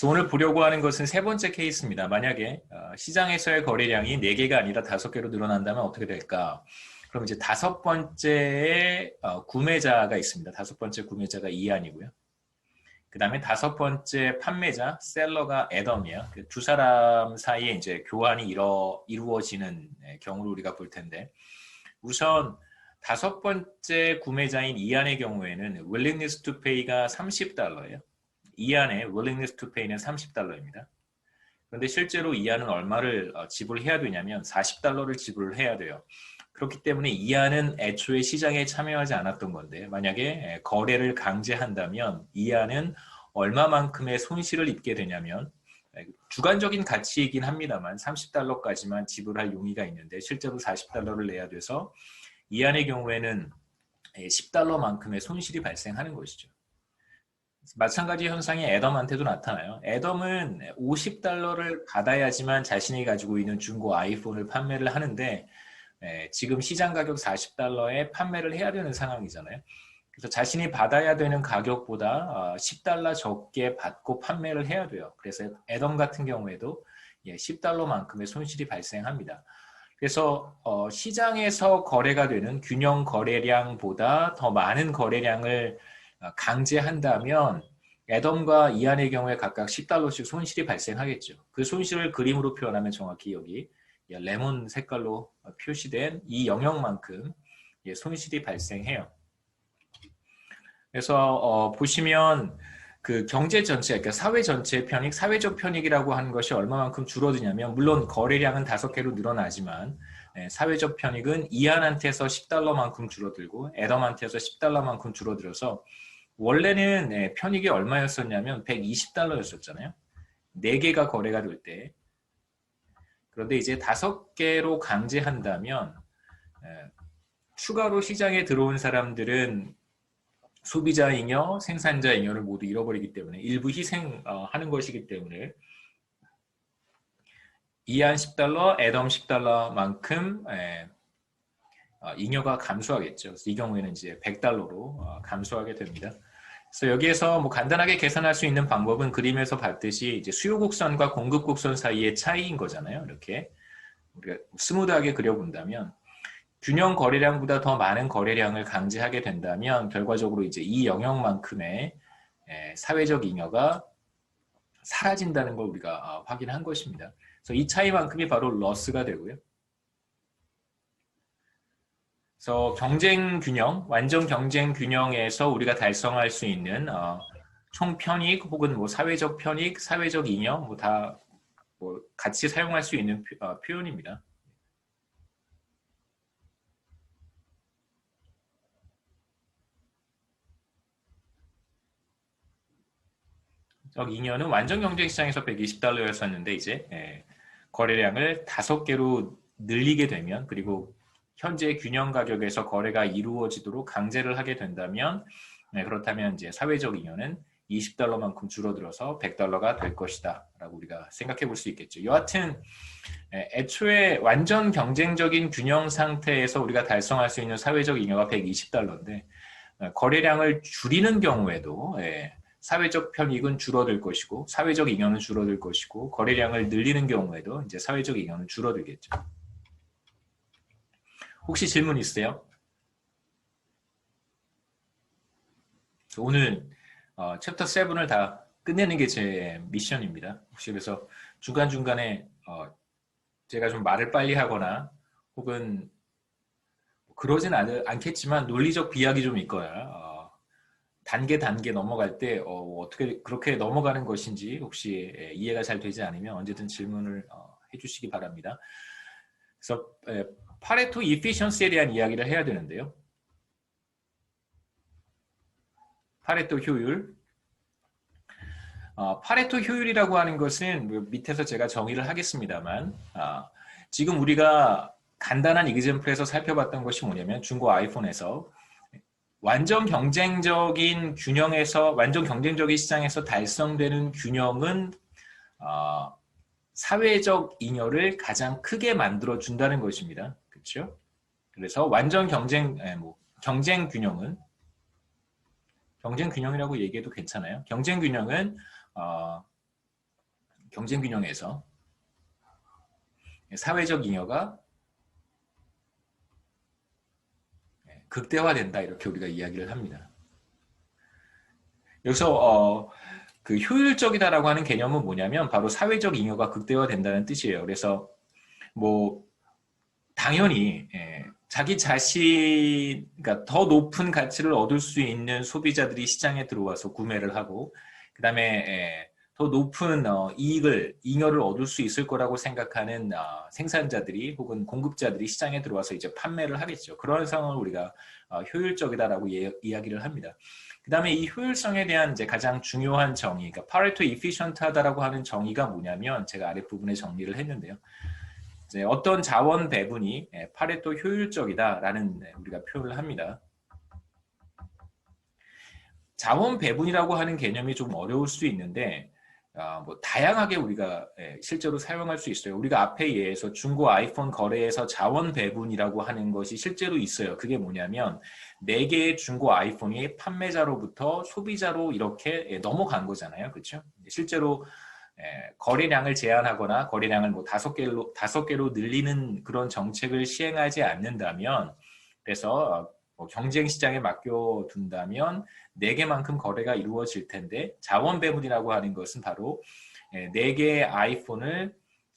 그래서 오늘 보려고 하는 것은 세 번째 케이스입니다. 만약에 시장에서의 거래량이 4개가 아니라 5개로 늘어난다면 어떻게 될까? 그럼 이제 다섯 번째에 구매자가 있습니다. 다섯 번째 구매자가 이안이고요. 그 다음에 다섯 번째 판매자, 셀러가 애덤이에요. 두 사람 사이에 이제 교환이 이루어지는 경우를 우리가 볼 텐데, 우선 다섯 번째 구매자인 이안의 경우에는 willingness to pay가 $30예요. 이안의 willingness to pay는 $30입니다. 그런데 실제로 이안은 얼마를 지불해야 되냐면 $40를 지불을 해야 돼요. 그렇기 때문에 이안은 애초에 시장에 참여하지 않았던 건데, 만약에 거래를 강제한다면 이안은 얼마만큼의 손실을 입게 되냐면, 주관적인 가치이긴 합니다만 $30까지만 지불할 용의가 있는데 실제로 $40를 내야 돼서 이안의 경우에는 $10만큼의 손실이 발생하는 것이죠. 마찬가지 현상이 애덤한테도 나타나요. 애덤은 $50를 받아야지만 자신이 가지고 있는 중고 아이폰을 판매를 하는데, 지금 시장 가격 $40에 판매를 해야 되는 상황이잖아요. 그래서 자신이 받아야 되는 가격보다 $10 적게 받고 판매를 해야 돼요. 그래서 애덤 같은 경우에도 $10만큼의 손실이 발생합니다. 그래서 시장에서 거래가 되는 균형 거래량보다 더 많은 거래량을 강제한다면 애덤과 이안의 경우에 각각 $10씩 손실이 발생하겠죠. 그 손실을 그림으로 표현하면 정확히 여기 레몬 색깔로 표시된 이 영역만큼 손실이 발생해요. 그래서 보시면 그 경제 전체, 그러니까 사회 전체의 편익, 사회적 편익이라고 하는 것이 얼마만큼 줄어드냐면, 물론 거래량은 5개로 늘어나지만 사회적 편익은 이안한테서 $10만큼 줄어들고 애덤한테서 $10만큼 줄어들어서, 원래는 편익이 얼마였었냐면 $120였었잖아요. 4개가 거래가 될 때. 그런데 이제 5개로 강제한다면 추가로 시장에 들어온 사람들은 소비자 잉여, 생산자 잉여를 모두 잃어버리기 때문에 일부 희생하는 것이기 때문에 이안 $10, 애덤 $10만큼 잉여가 감소하겠죠. 그래서 이 경우에는 이제 $100로 감소하게 됩니다. 그래서 여기에서 뭐 간단하게 계산할 수 있는 방법은 그림에서 봤듯이 이제 수요 곡선과 공급 곡선 사이의 차이인 거잖아요. 이렇게 우리가 스무드하게 그려본다면, 균형 거래량보다 더 많은 거래량을 강제하게 된다면 결과적으로 이제 이 영역만큼의 사회적 잉여가 사라진다는 걸 우리가 확인한 것입니다. 그래서 이 차이만큼이 바로 러스가 되고요. 그래서 경쟁 균형, 완전 경쟁 균형에서 우리가 달성할 수 있는 총 편익 혹은 뭐 사회적 편익, 사회적 잉여 뭐 다 뭐 같이 사용할 수 있는 표현입니다. 잉여는 완전 경쟁 시장에서 $120였었는데 이제 거래량을 5개로 늘리게 되면, 그리고 현재 균형 가격에서 거래가 이루어지도록 강제를 하게 된다면, 그렇다면 이제 사회적 잉여는 $20만큼 줄어들어서 $100가 될 것이다 라고 우리가 생각해 볼 수 있겠죠. 여하튼 애초에 완전 경쟁적인 균형 상태에서 우리가 달성할 수 있는 사회적 잉여가 $120인데 거래량을 줄이는 경우에도 사회적 편익은 줄어들 것이고 사회적 잉여는 줄어들 것이고, 거래량을 늘리는 경우에도 이제 사회적 잉여는 줄어들겠죠. 혹시 질문 있으세요? 오늘 챕터 7을 다 끝내는 게 제 미션입니다. 혹시 그래서 중간중간에 제가 좀 말을 빨리 하거나 혹은 그러진 않겠지만 논리적 비약이 좀 있거나 단계 넘어갈 때 어떻게 그렇게 넘어가는 것인지 혹시 이해가 잘 되지 않으면 언제든 질문을 해주시기 바랍니다. 그래서 파레토 이피션시에 대한 이야기를 해야 되는데요. 파레토 효율. 파레토 효율이라고 하는 것은 밑에서 제가 정의를 하겠습니다만, 지금 우리가 간단한 이그젬플에서 살펴봤던 것이 뭐냐면, 중고 아이폰에서 완전 경쟁적인 시장에서 달성되는 균형은 사회적 잉여를 가장 크게 만들어 준다는 것입니다. 그렇죠? 그래서 완전 경쟁 균형이라고 얘기해도 괜찮아요. 경쟁 균형은 경쟁 균형에서 사회적 잉여가 극대화된다 이렇게 우리가 이야기를 합니다. 여기서 그 효율적이다라고 하는 개념은 뭐냐면 바로 사회적 잉여가 극대화된다는 뜻이에요. 그래서 뭐 당연히 자기 자신, 그러니까 더 높은 가치를 얻을 수 있는 소비자들이 시장에 들어와서 구매를 하고 그 다음에 더 높은 잉여를 얻을 수 있을 거라고 생각하는 생산자들이 혹은 공급자들이 시장에 들어와서 이제 판매를 하겠죠. 그런 상황을 우리가 효율적이다라고 이야기를 합니다. 그 다음에 이 효율성에 대한 이제 가장 중요한 정의, 그러니까 파레토 이피션트하다라고 하는 정의가 뭐냐면 제가 아랫부분에 정리를 했는데요. 이제 어떤 자원 배분이 파레토 효율적이다라는 우리가 표현을 합니다. 자원 배분이라고 하는 개념이 좀 어려울 수 있는데 뭐 다양하게 우리가 실제로 사용할 수 있어요. 우리가 앞에 예에서 중고 아이폰 거래에서 자원 배분이라고 하는 것이 실제로 있어요. 그게 뭐냐면 4개의 중고 아이폰이 판매자로부터 소비자로 이렇게 넘어간 거잖아요. 그렇죠? 실제로 거래량을 제한하거나 거래량을 뭐 5개로 늘리는 그런 정책을 시행하지 않는다면, 그래서 뭐 경쟁 시장에 맡겨둔다면 4개만큼 거래가 이루어질 텐데, 자원 배분이라고 하는 것은 바로 4개의 아이폰을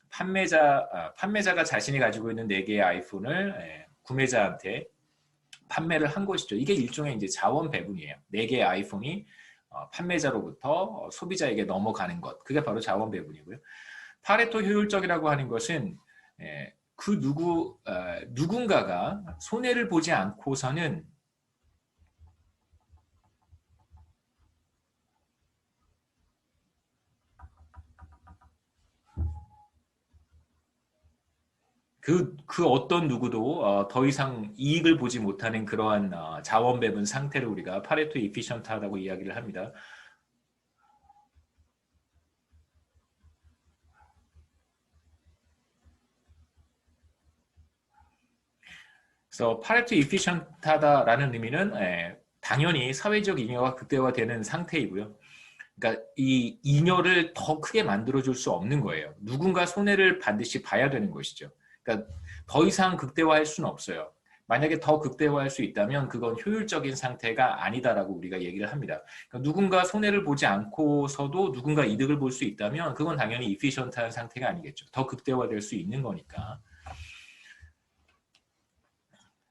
판매자가 자신이 가지고 있는 4개의 아이폰을 구매자한테 판매를 한 것이죠. 이게 일종의 이제 자원 배분이에요. 4개의 아이폰이 판매자로부터 소비자에게 넘어가는 것. 그게 바로 자원 배분이고요. 파레토 효율적이라고 하는 것은 누군가가 손해를 보지 않고서는 그 어떤 누구도 더 이상 이익을 보지 못하는 그러한 자원 배분 상태를 우리가 파레토 이피션트하다고 이야기를 합니다. 그래서 파레토 이피션트하다라는 의미는 당연히 사회적 잉여가 극대화되는 상태이고요. 그러니까 이 잉여를 더 크게 만들어줄 수 없는 거예요. 누군가 손해를 반드시 봐야 되는 것이죠. 그러니까 더 이상 극대화할 수는 없어요. 만약에 더 극대화할 수 있다면 그건 효율적인 상태가 아니다라고 우리가 얘기를 합니다. 그러니까 누군가 손해를 보지 않고서도 누군가 이득을 볼 수 있다면 그건 당연히 이피션트한 상태가 아니겠죠. 더 극대화될 수 있는 거니까.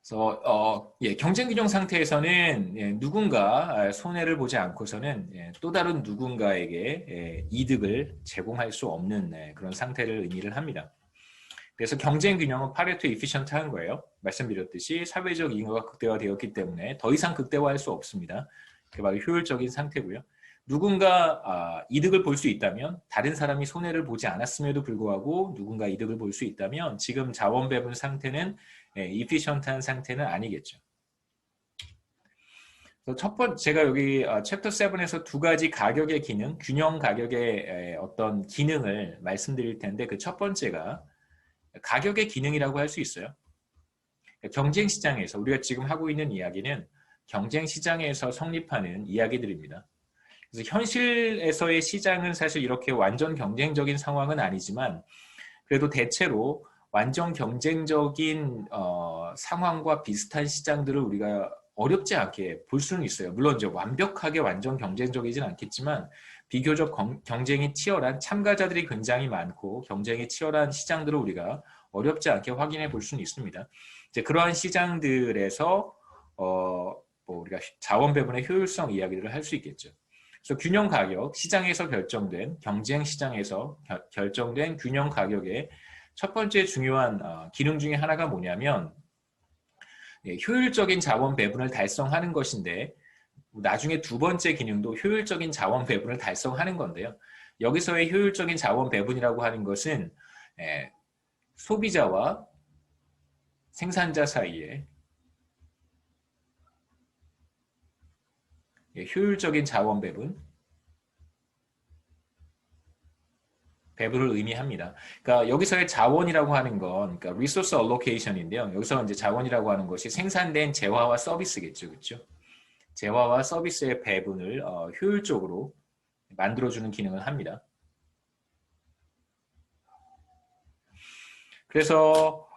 그래서 경쟁 균형 상태에서는 누군가 손해를 보지 않고서는 또 다른 누군가에게 이득을 제공할 수 없는 그런 상태를 의미를 합니다. 그래서 경쟁 균형은 파레토 이피션트한 거예요. 말씀드렸듯이 사회적 잉여가 극대화되었기 때문에 더 이상 극대화할 수 없습니다. 그게 바로 효율적인 상태고요. 누군가 이득을 볼 수 있다면, 다른 사람이 손해를 보지 않았음에도 불구하고 누군가 이득을 볼 수 있다면 지금 자원 배분 상태는 이피션트한 상태는 아니겠죠. 첫 번째, 제가 여기 챕터 7에서 두 가지 가격의 기능, 균형 가격의 어떤 기능을 말씀드릴 텐데, 그 첫 번째가 가격의 기능이라고 할 수 있어요. 경쟁 시장에서 우리가 지금 하고 있는 이야기는 경쟁 시장에서 성립하는 이야기들입니다. 그래서 현실에서의 시장은 사실 이렇게 완전 경쟁적인 상황은 아니지만 그래도 대체로 완전 경쟁적인 상황과 비슷한 시장들을 우리가 어렵지 않게 볼 수는 있어요. 물론 이제 완벽하게 완전 경쟁적이진 않겠지만 비교적 경쟁이 치열한, 참가자들이 굉장히 많고 경쟁이 치열한 시장들을 우리가 어렵지 않게 확인해 볼 수는 있습니다. 이제 그러한 시장들에서 뭐 우리가 자원 배분의 효율성 이야기를 할 수 있겠죠. 그래서 균형 가격, 시장에서 결정된, 경쟁 시장에서 결정된 균형 가격의 첫 번째 중요한 기능 중에 하나가 뭐냐면 효율적인 자원 배분을 달성하는 것인데, 나중에 두 번째 기능도 효율적인 자원 배분을 달성하는 건데요. 여기서의 효율적인 자원 배분이라고 하는 것은 소비자와 생산자 사이에 효율적인 자원 배분을 의미합니다. 그러니까 여기서의 자원이라고 하는 건 그러니까 resource allocation인데요. 여기서 이제 자원이라고 하는 것이 생산된 재화와 서비스겠죠, 그렇죠? 재화와 서비스의 배분을 효율적으로 만들어주는 기능을 합니다. 그래서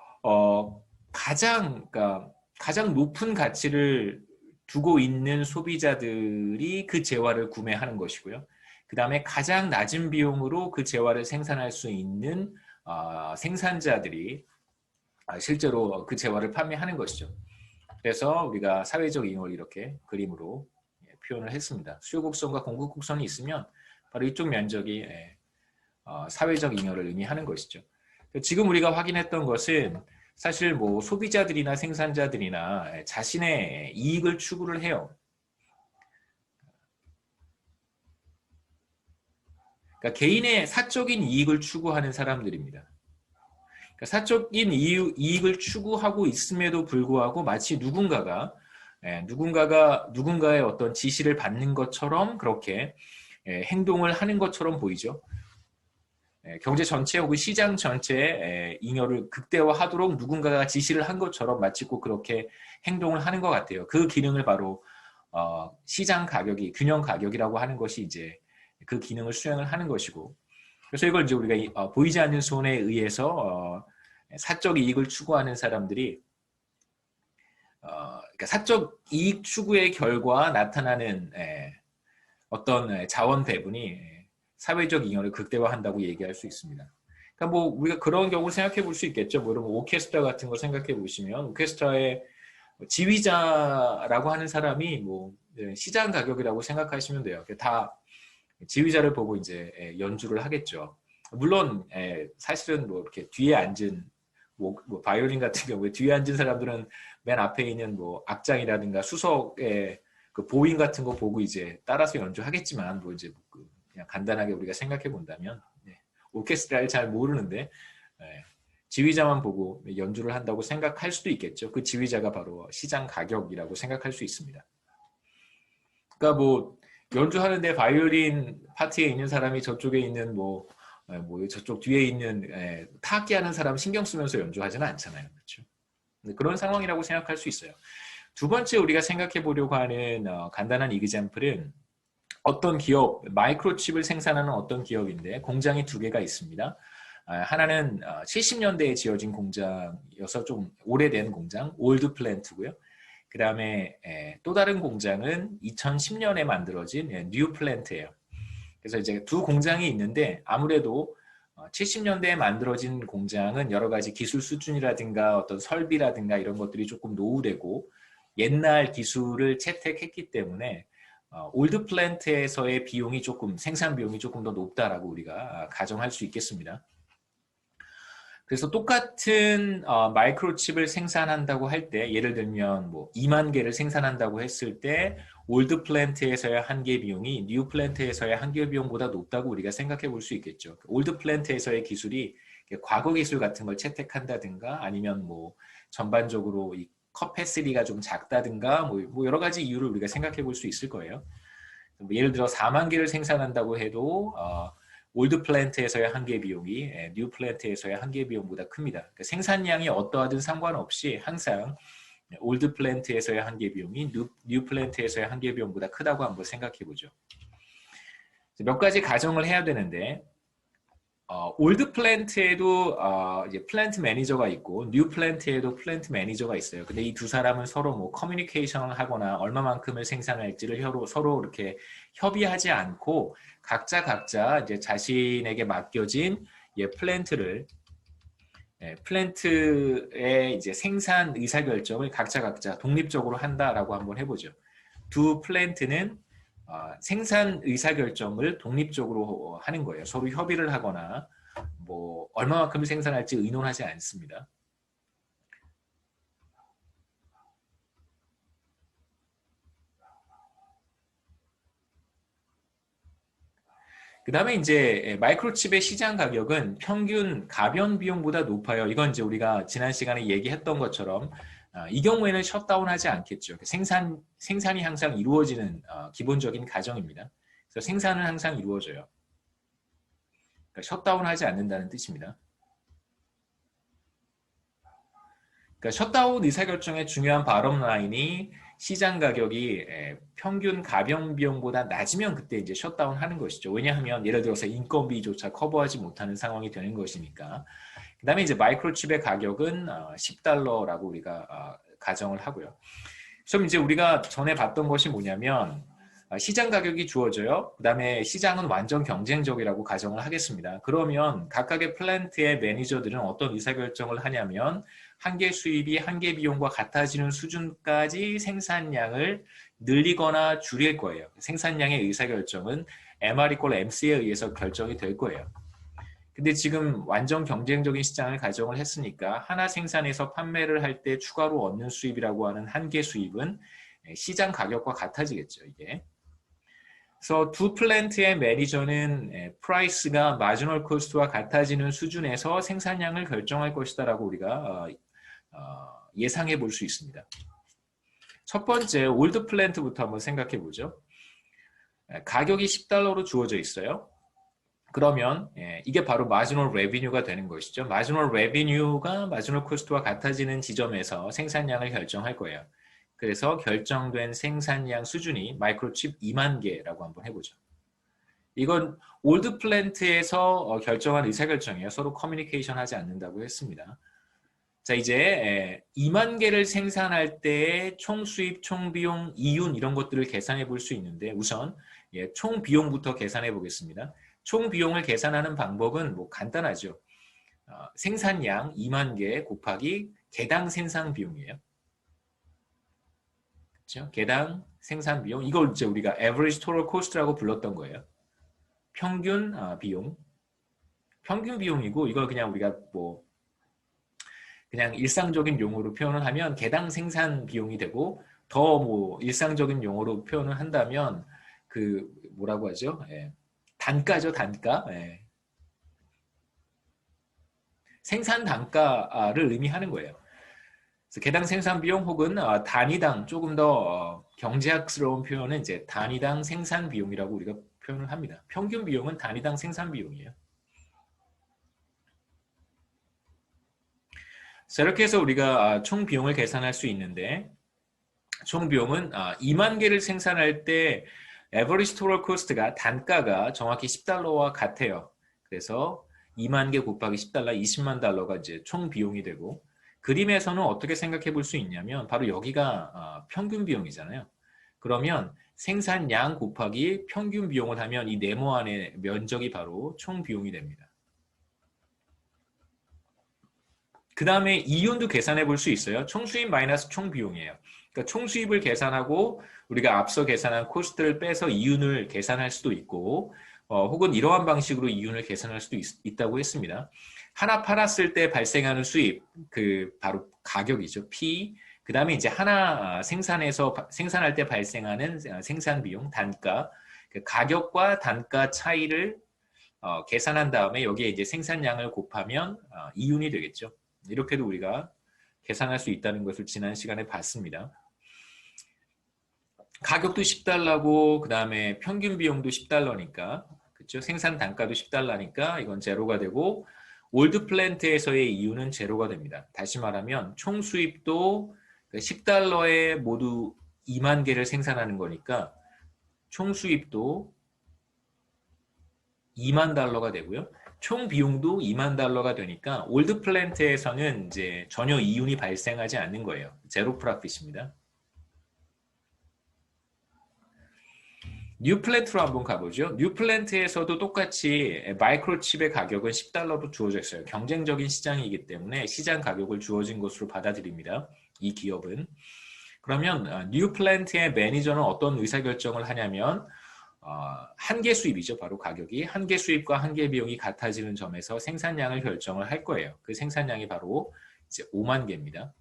그러니까 가장 높은 가치를 두고 있는 소비자들이 그 재화를 구매하는 것이고요. 그 다음에 가장 낮은 비용으로 그 재화를 생산할 수 있는 생산자들이 실제로 그 재화를 판매하는 것이죠. 그래서 우리가 사회적 잉여를 이렇게 그림으로 표현을 했습니다. 수요 곡선과 공급 곡선이 있으면 바로 이쪽 면적이 사회적 잉여를 의미하는 것이죠. 지금 우리가 확인했던 것은 사실 뭐 소비자들이나 생산자들이나 자신의 이익을 추구를 해요. 그러니까 개인의 사적인 이익을 추구하는 사람들입니다. 그러니까 사적인 이익을 추구하고 있음에도 불구하고 마치 누군가의 어떤 지시를 받는 것처럼 그렇게 행동을 하는 것처럼 보이죠. 경제 전체 혹은 시장 전체의 잉여를 극대화하도록 누군가가 지시를 한 것처럼 마치 꼭 그렇게 행동을 하는 것 같아요. 그 기능을 바로 시장 가격이 균형 가격이라고 하는 것이 이제 그 기능을 수행을 하는 것이고, 그래서 이걸 이제 우리가 보이지 않는 손에 의해서 사적 이익을 추구하는 사람들이 그러니까 사적 이익 추구의 결과 나타나는 어떤 자원 배분이 사회적 잉여를 극대화한다고 얘기할 수 있습니다. 그러니까 뭐 우리가 그런 경우를 생각해 볼 수 있겠죠. 뭐 여러분 오케스트라 같은 거 생각해 보시면 오케스트라의 지휘자라고 하는 사람이 뭐 시장 가격이라고 생각하시면 돼요. 다 지휘자를 보고 이제 연주를 하겠죠. 물론 사실은 뭐 이렇게 뒤에 앉은 뭐 바이올린 같은 경우에 뒤에 앉은 사람들은 맨 앞에 있는 뭐 악장이라든가 수석의 그 보임 같은 거 보고 이제 따라서 연주하겠지만 뭐 이제 그냥 간단하게 우리가 생각해 본다면 오케스트라를 잘 모르는데 지휘자만 보고 연주를 한다고 생각할 수도 있겠죠. 그 지휘자가 바로 시장 가격이라고 생각할 수 있습니다. 그러니까 뭐 연주하는데 바이올린 파트에 있는 사람이 저쪽에 있는 뭐 저쪽 뒤에 있는 타악기 하는 사람 신경 쓰면서 연주하지는 않잖아요. 그렇죠? 그런 상황이라고 생각할 수 있어요. 두 번째 우리가 생각해 보려고 하는 간단한 이그젬플은 어떤 기업, 마이크로칩을 생산하는 어떤 기업인데 공장이 두 개가 있습니다. 하나는 70년대에 지어진 공장이어서 좀 오래된 공장, 올드 플랜트고요. 그 다음에 또 다른 공장은 2010년에 만들어진 뉴 플랜트예요. 그래서 이제 두 공장이 있는데 아무래도 70년대에 만들어진 공장은 여러 가지 기술 수준이라든가 어떤 설비라든가 이런 것들이 조금 노후되고 옛날 기술을 채택했기 때문에 올드 플랜트에서의 비용이 조금 생산 비용이 조금 더 높다라고 우리가 가정할 수 있겠습니다. 그래서 똑같은 마이크로칩을 생산한다고 할 때 예를 들면 뭐 2만 개를 생산한다고 했을 때 올드 플랜트에서의 한 개 비용이 뉴 플랜트에서의 한 개 비용보다 높다고 우리가 생각해 볼 수 있겠죠. 올드 플랜트에서의 기술이 과거 기술 같은 걸 채택한다든가 아니면 뭐 전반적으로 이 커패시티가 좀 작다든가 뭐 여러 가지 이유를 우리가 생각해 볼 수 있을 거예요. 예를 들어 4만 개를 생산한다고 해도 올드 플랜트에서의 한 개 비용이 뉴 플랜트에서의 한 개 비용보다 큽니다. 그러니까 생산량이 어떠하든 상관없이 항상 올드 플랜트에서의 한 개 비용이 뉴 플랜트에서의 한 개 비용보다 크다고 한번 생각해 보죠. 몇 가지 가정을 해야 되는데 올드 플랜트에도 이제 플랜트 매니저가 있고 뉴 플랜트에도 플랜트 매니저가 있어요. 근데 이 두 사람은 서로 뭐 커뮤니케이션을 하거나 얼마만큼을 생산할지를 서로 이렇게 협의하지 않고 각자 이제 자신에게 맡겨진 플랜트의 이제 생산 의사결정을 각자 독립적으로 한다라고 한번 해보죠. 두 플랜트는 생산 의사결정을 독립적으로 하는 거예요. 서로 협의를 하거나 뭐 얼마만큼 생산할지 의논하지 않습니다. 그 다음에 이제 마이크로칩의 시장 가격은 평균 가변 비용보다 높아요. 이건 이제 우리가 지난 시간에 얘기했던 것처럼 이 경우에는 셧다운하지 않겠죠. 생산이 항상 이루어지는 기본적인 가정입니다. 그래서 생산은 항상 이루어져요. 그러니까 셧다운하지 않는다는 뜻입니다. 그러니까 셧다운 의사결정의 중요한 바텀 라인이 시장 가격이 평균 가변 비용보다 낮으면 그때 이제 셧다운 하는 것이죠. 왜냐하면 예를 들어서 인건비조차 커버하지 못하는 상황이 되는 것이니까. 그다음에 이제 마이크로칩의 가격은 $10라고 우리가 가정을 하고요. 그럼 이제 우리가 전에 봤던 것이 뭐냐면 시장 가격이 주어져요. 그다음에 시장은 완전 경쟁적이라고 가정을 하겠습니다. 그러면 각각의 플랜트의 매니저들은 어떤 의사결정을 하냐면 한개 수입이 한개 비용과 같아지는 수준까지 생산량을 늘리거나 줄일 거예요. 생산량의 의사결정은 MR = MC에 의해서 결정이 될 거예요. 근데 지금 완전 경쟁적인 시장을 가정을 했으니까 하나 생산해서 판매를 할 때 추가로 얻는 수입이라고 하는 한개 수입은 시장 가격과 같아지겠죠, 이게. 그래서 두 플랜트의 매니저는 프라이스가 마지널 코스트와 같아지는 수준에서 생산량을 결정할 것이다라고 우리가 예상해 볼 수 있습니다. 첫 번째, 올드 플랜트부터 한번 생각해 보죠. 가격이 $10로 주어져 있어요. 그러면 이게 바로 마지널 레비뉴가 되는 것이죠. 마지널 레비뉴가 마지널 코스트와 같아지는 지점에서 생산량을 결정할 거예요. 그래서 결정된 생산량 수준이 마이크로칩 2만 개라고 한번 해보죠. 이건 올드 플랜트에서 결정한 의사결정이에요. 서로 커뮤니케이션 하지 않는다고 했습니다. 자, 이제 2만 개를 생산할 때의 총 수입, 총 비용, 이윤 이런 것들을 계산해 볼 수 있는데 우선 총 비용부터 계산해 보겠습니다. 총 비용을 계산하는 방법은 뭐 간단하죠. 생산량 2만 개 곱하기 개당 생산 비용이에요. 그렇죠? 개당 생산 비용. 이걸 이제 우리가 average total cost라고 불렀던 거예요. 평균 비용. 평균 비용이고 이걸 그냥 우리가 뭐 그냥 일상적인 용어로 표현을 하면 개당 생산 비용이 되고 더 뭐 일상적인 용어로 표현을 한다면 그 뭐라고 하죠? 단가죠, 단가. 생산 단가를 의미하는 거예요. 그래서 개당 생산 비용 혹은 단위당 조금 더 경제학스러운 표현은 이제 단위당 생산 비용이라고 우리가 표현을 합니다. 평균 비용은 단위당 생산 비용이에요. 자, 이렇게 해서 우리가 총 비용을 계산할 수 있는데 총 비용은 2만 개를 생산할 때 average total cost가 단가가 정확히 $10와 같아요. 그래서 2만 개 곱하기 $10, $200,000가 이제 총 비용이 되고 그림에서는 어떻게 생각해 볼 수 있냐면 바로 여기가 평균 비용이잖아요. 그러면 생산량 곱하기 평균 비용을 하면 이 네모 안의 면적이 바로 총 비용이 됩니다. 그 다음에 이윤도 계산해 볼 수 있어요. 총수입 마이너스 총비용이에요. 그러니까 총수입을 계산하고 우리가 앞서 계산한 코스트를 빼서 이윤을 계산할 수도 있고 혹은 이러한 방식으로 이윤을 계산할 수도 있다고 했습니다. 하나 팔았을 때 발생하는 수입, 그 바로 가격이죠. P. 그 다음에 이제 하나 생산할 때 발생하는 생산 비용, 단가. 그 가격과 단가 차이를 계산한 다음에 여기에 이제 생산량을 곱하면 이윤이 되겠죠. 이렇게도 우리가 계산할 수 있다는 것을 지난 시간에 봤습니다. 가격도 $10고 그 다음에 평균 비용도 $10니까 그렇죠? 생산 단가도 $10니까 이건 제로가 되고 올드 플랜트에서의 이윤은 제로가 됩니다. 다시 말하면 총 수입도 $10에 모두 2만 개를 생산하는 거니까 총 수입도 $20,000가 되고요. 총 비용도 $20,000가 되니까 올드 플랜트에서는 이제 전혀 이윤이 발생하지 않는 거예요. 제로 프로핏입니다. 뉴 플랜트로 한번 가보죠. 뉴 플랜트에서도 똑같이 마이크로칩의 가격은 $10로 주어져 있어요. 경쟁적인 시장이기 때문에 시장 가격을 주어진 것으로 받아들입니다. 이 기업은. 그러면 뉴 플랜트의 매니저는 어떤 의사결정을 하냐면 한개 수입이죠. 바로 가격이. 한개 수입과 한개 비용이 같아지는 점에서 생산량을 결정을 할 거예요. 그 생산량이 바로 이제 5만 개입니다.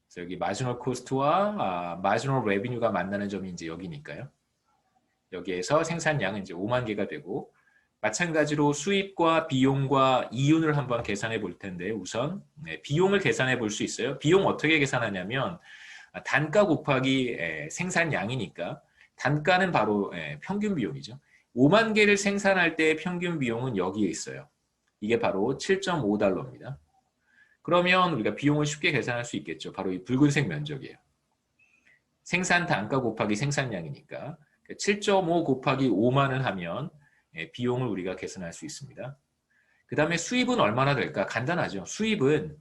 그래서 여기 마지널 코스트와 마지널 레비뉴가 만나는 점이 이제 여기니까요. 여기에서 생산량은 이제 5만 개가 되고 마찬가지로 수입과 비용과 이윤을 한번 계산해 볼 텐데 우선 비용을 계산해 볼 수 있어요. 비용 어떻게 계산하냐면 단가 곱하기 생산량이니까 단가는 바로 평균 비용이죠. 5만 개를 생산할 때의 평균 비용은 여기에 있어요. 이게 바로 생산 단가 곱하기 생산량이니까 7.5 곱하기 5만을 하면 비용을 우리가 계산할 수 있습니다. 그 다음에 수입은 얼마나 될까? 간단하죠. 수입은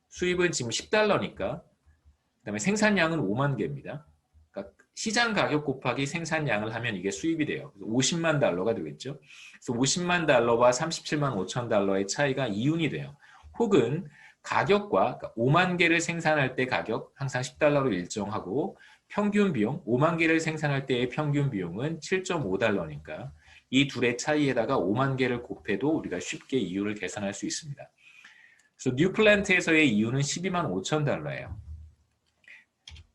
지금 10달러니까 그 다음에 생산량은 5만 개입니다. 그러니까 시장 가격 곱하기 생산량을 하면 이게 수입이 돼요. 50만 달러가 되겠죠. 그래서 50만 달러와 37만 5천 달러의 차이가 이윤이 돼요. 혹은 가격과 그러니까 5만 개를 생산할 때 가격 항상 10달러로 일정하고 평균 비용 5만 개를 생산할 때의 평균 비용은 7.5달러니까 이 둘의 차이에다가 5만 개를 곱해도 우리가 쉽게 이윤을 계산할 수 있습니다. 그래서 뉴 플랜트에서의 이윤은 12만 5천 달러예요.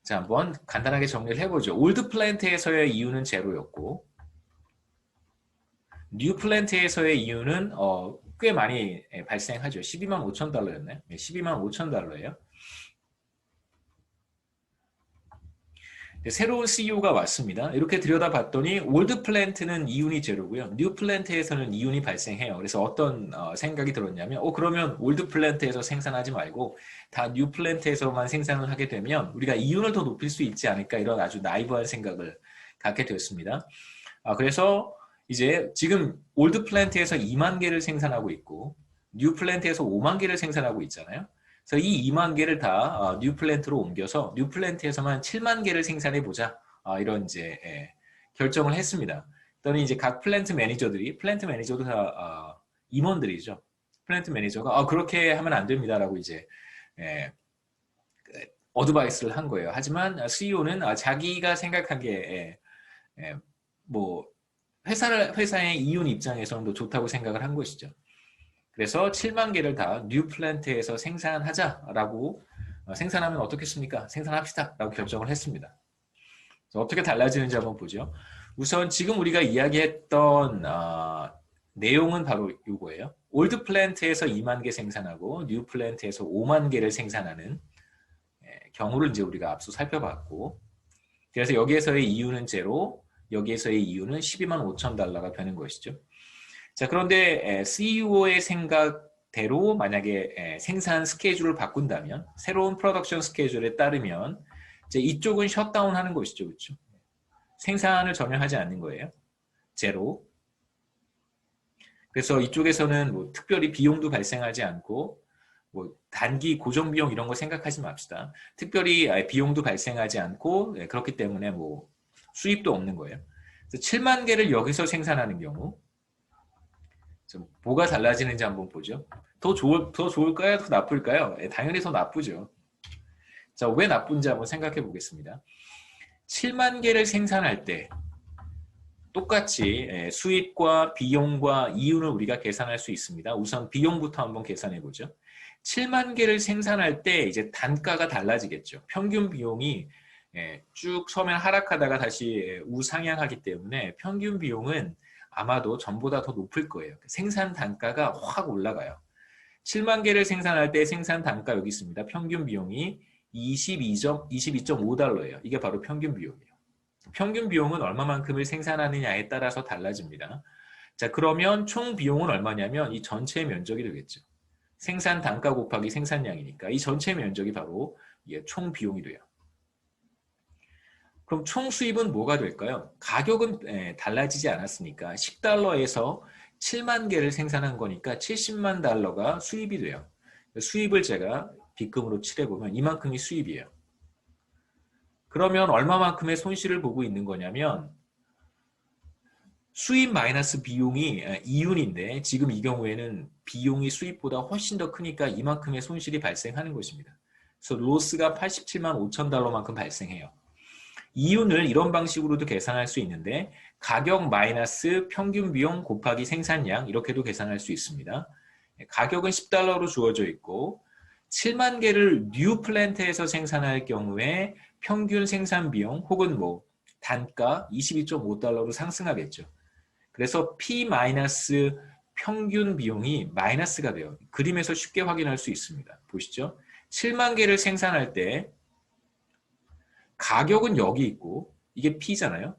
자, 한번 간단하게 정리를 해보죠. 올드 플랜트에서의 이윤은 제로였고 뉴 플랜트에서의 이윤은 꽤 많이 발생하죠. 12만 5천 달러였나요? 12만 5천 달러예요. 새로운 CEO가 왔습니다. 이렇게 들여다봤더니 올드 플랜트는 이윤이 제로고요. 뉴 플랜트에서는 이윤이 발생해요. 그래서 어떤 생각이 들었냐면 그러면 올드 플랜트에서 생산하지 말고 다 뉴 플랜트에서만 생산을 하게 되면 우리가 이윤을 더 높일 수 있지 않을까 이런 아주 나이브한 생각을 갖게 되었습니다. 그래서 이제 지금 올드 플랜트에서 2만 개를 생산하고 있고 뉴 플랜트에서 5만 개를 생산하고 있잖아요. 그래서 이 2만 개를 다 뉴 플랜트로 옮겨서 뉴 플랜트에서만 7만 개를 생산해 보자 이런 이제 결정을 했습니다. 그랬더니 이제 각 플랜트 매니저도 다 임원들이죠. 플랜트 매니저가 그렇게 하면 안 됩니다라고 이제 어드바이스를 한 거예요. 하지만 CEO는 자기가 생각하기에 뭐 회사의 이윤 입장에서는 더 좋다고 생각을 한 것이죠. 그래서 7만 개를 다 뉴 플랜트에서 생산하자라고 생산하면 어떻겠습니까? 생산합시다 라고 결정을 했습니다. 어떻게 달라지는지 한번 보죠. 우선 지금 우리가 이야기했던 내용은 바로 이거예요. 올드 플랜트에서 2만 개 생산하고 뉴 플랜트에서 5만 개를 생산하는 경우를 이제 우리가 앞서 살펴봤고 그래서 여기에서의 이윤은 제로, 여기에서의 이윤은 12만 5천 달러가 되는 것이죠. 자, 그런데 CEO의 생각대로 만약에 생산 스케줄을 바꾼다면 새로운 프로덕션 스케줄에 따르면 이제 이쪽은 셧다운 하는 것이죠. 그렇죠? 생산을 전혀 하지 않는 거예요. 제로. 그래서 이쪽에서는 뭐 특별히 비용도 발생하지 않고 뭐 단기 고정 비용 이런 거 생각하지 맙시다. 특별히 비용도 발생하지 않고 그렇기 때문에 뭐 수입도 없는 거예요. 그래서 7만 개를 여기서 생산하는 경우 뭐가 달라지는지 한번 보죠. 더 좋을까요? 더 나쁠까요? 당연히 더 나쁘죠. 자, 왜 나쁜지 한번 생각해 보겠습니다. 7만 개를 생산할 때 똑같이 수입과 비용과 이윤을 우리가 계산할 수 있습니다. 우선 비용부터 한번 계산해 보죠. 7만 개를 생산할 때 이제 단가가 달라지겠죠. 평균 비용이 쭉 처음에 하락하다가 다시 우상향하기 때문에 평균 비용은 아마도 전보다 더 높을 거예요. 생산 단가가 확 올라가요. 7만 개를 생산할 때 생산 단가 여기 있습니다. 평균 비용이 22.5달러예요. 이게 바로 평균 비용이에요. 평균 비용은 얼마만큼을 생산하느냐에 따라서 달라집니다. 자, 그러면 총 비용은 얼마냐면 이 전체 면적이 되겠죠. 생산 단가 곱하기 생산량이니까 이 전체 면적이 바로 총 비용이 돼요. 그럼 총 수입은 뭐가 될까요? 가격은 달라지지 않았으니까 10달러에서 7만 개를 생산한 거니까 70만 달러가 수입이 돼요. 수입을 제가 빗금으로 칠해보면 이만큼이 수입이에요. 그러면 얼마만큼의 손실을 보고 있는 거냐면 수입 마이너스 비용이 이윤인데 지금 이 경우에는 비용이 수입보다 훨씬 더 크니까 이만큼의 손실이 발생하는 것입니다. 그래서 로스가 87만 5천 달러만큼 발생해요. 이윤을 이런 방식으로도 계산할 수 있는데 가격 마이너스 평균 비용 곱하기 생산량 이렇게도 계산할 수 있습니다. 가격은 10달러로 주어져 있고 7만 개를 뉴 플랜트에서 생산할 경우에 평균 생산 비용 혹은 뭐 단가 22.5달러로 상승하겠죠. 그래서 P 마이너스 평균 비용이 마이너스가 돼요. 그림에서 쉽게 확인할 수 있습니다. 보시죠. 7만 개를 생산할 때 가격은 여기 있고 이게 P잖아요.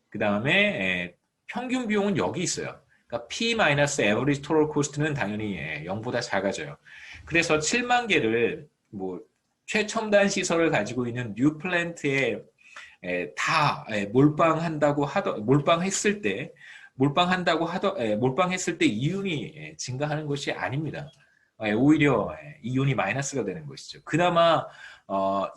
그 다음에 평균 비용은 여기 있어요. 그러니까 P 마이너스 average total cost는 당연히 0보다 작아져요. 그래서 7만 개를 뭐 최첨단 시설을 가지고 있는 뉴 플랜트에 다 몰빵했을 때 몰빵했을 때 이윤이 증가하는 것이 아닙니다. 오히려 이윤이 마이너스가 되는 것이죠. 그나마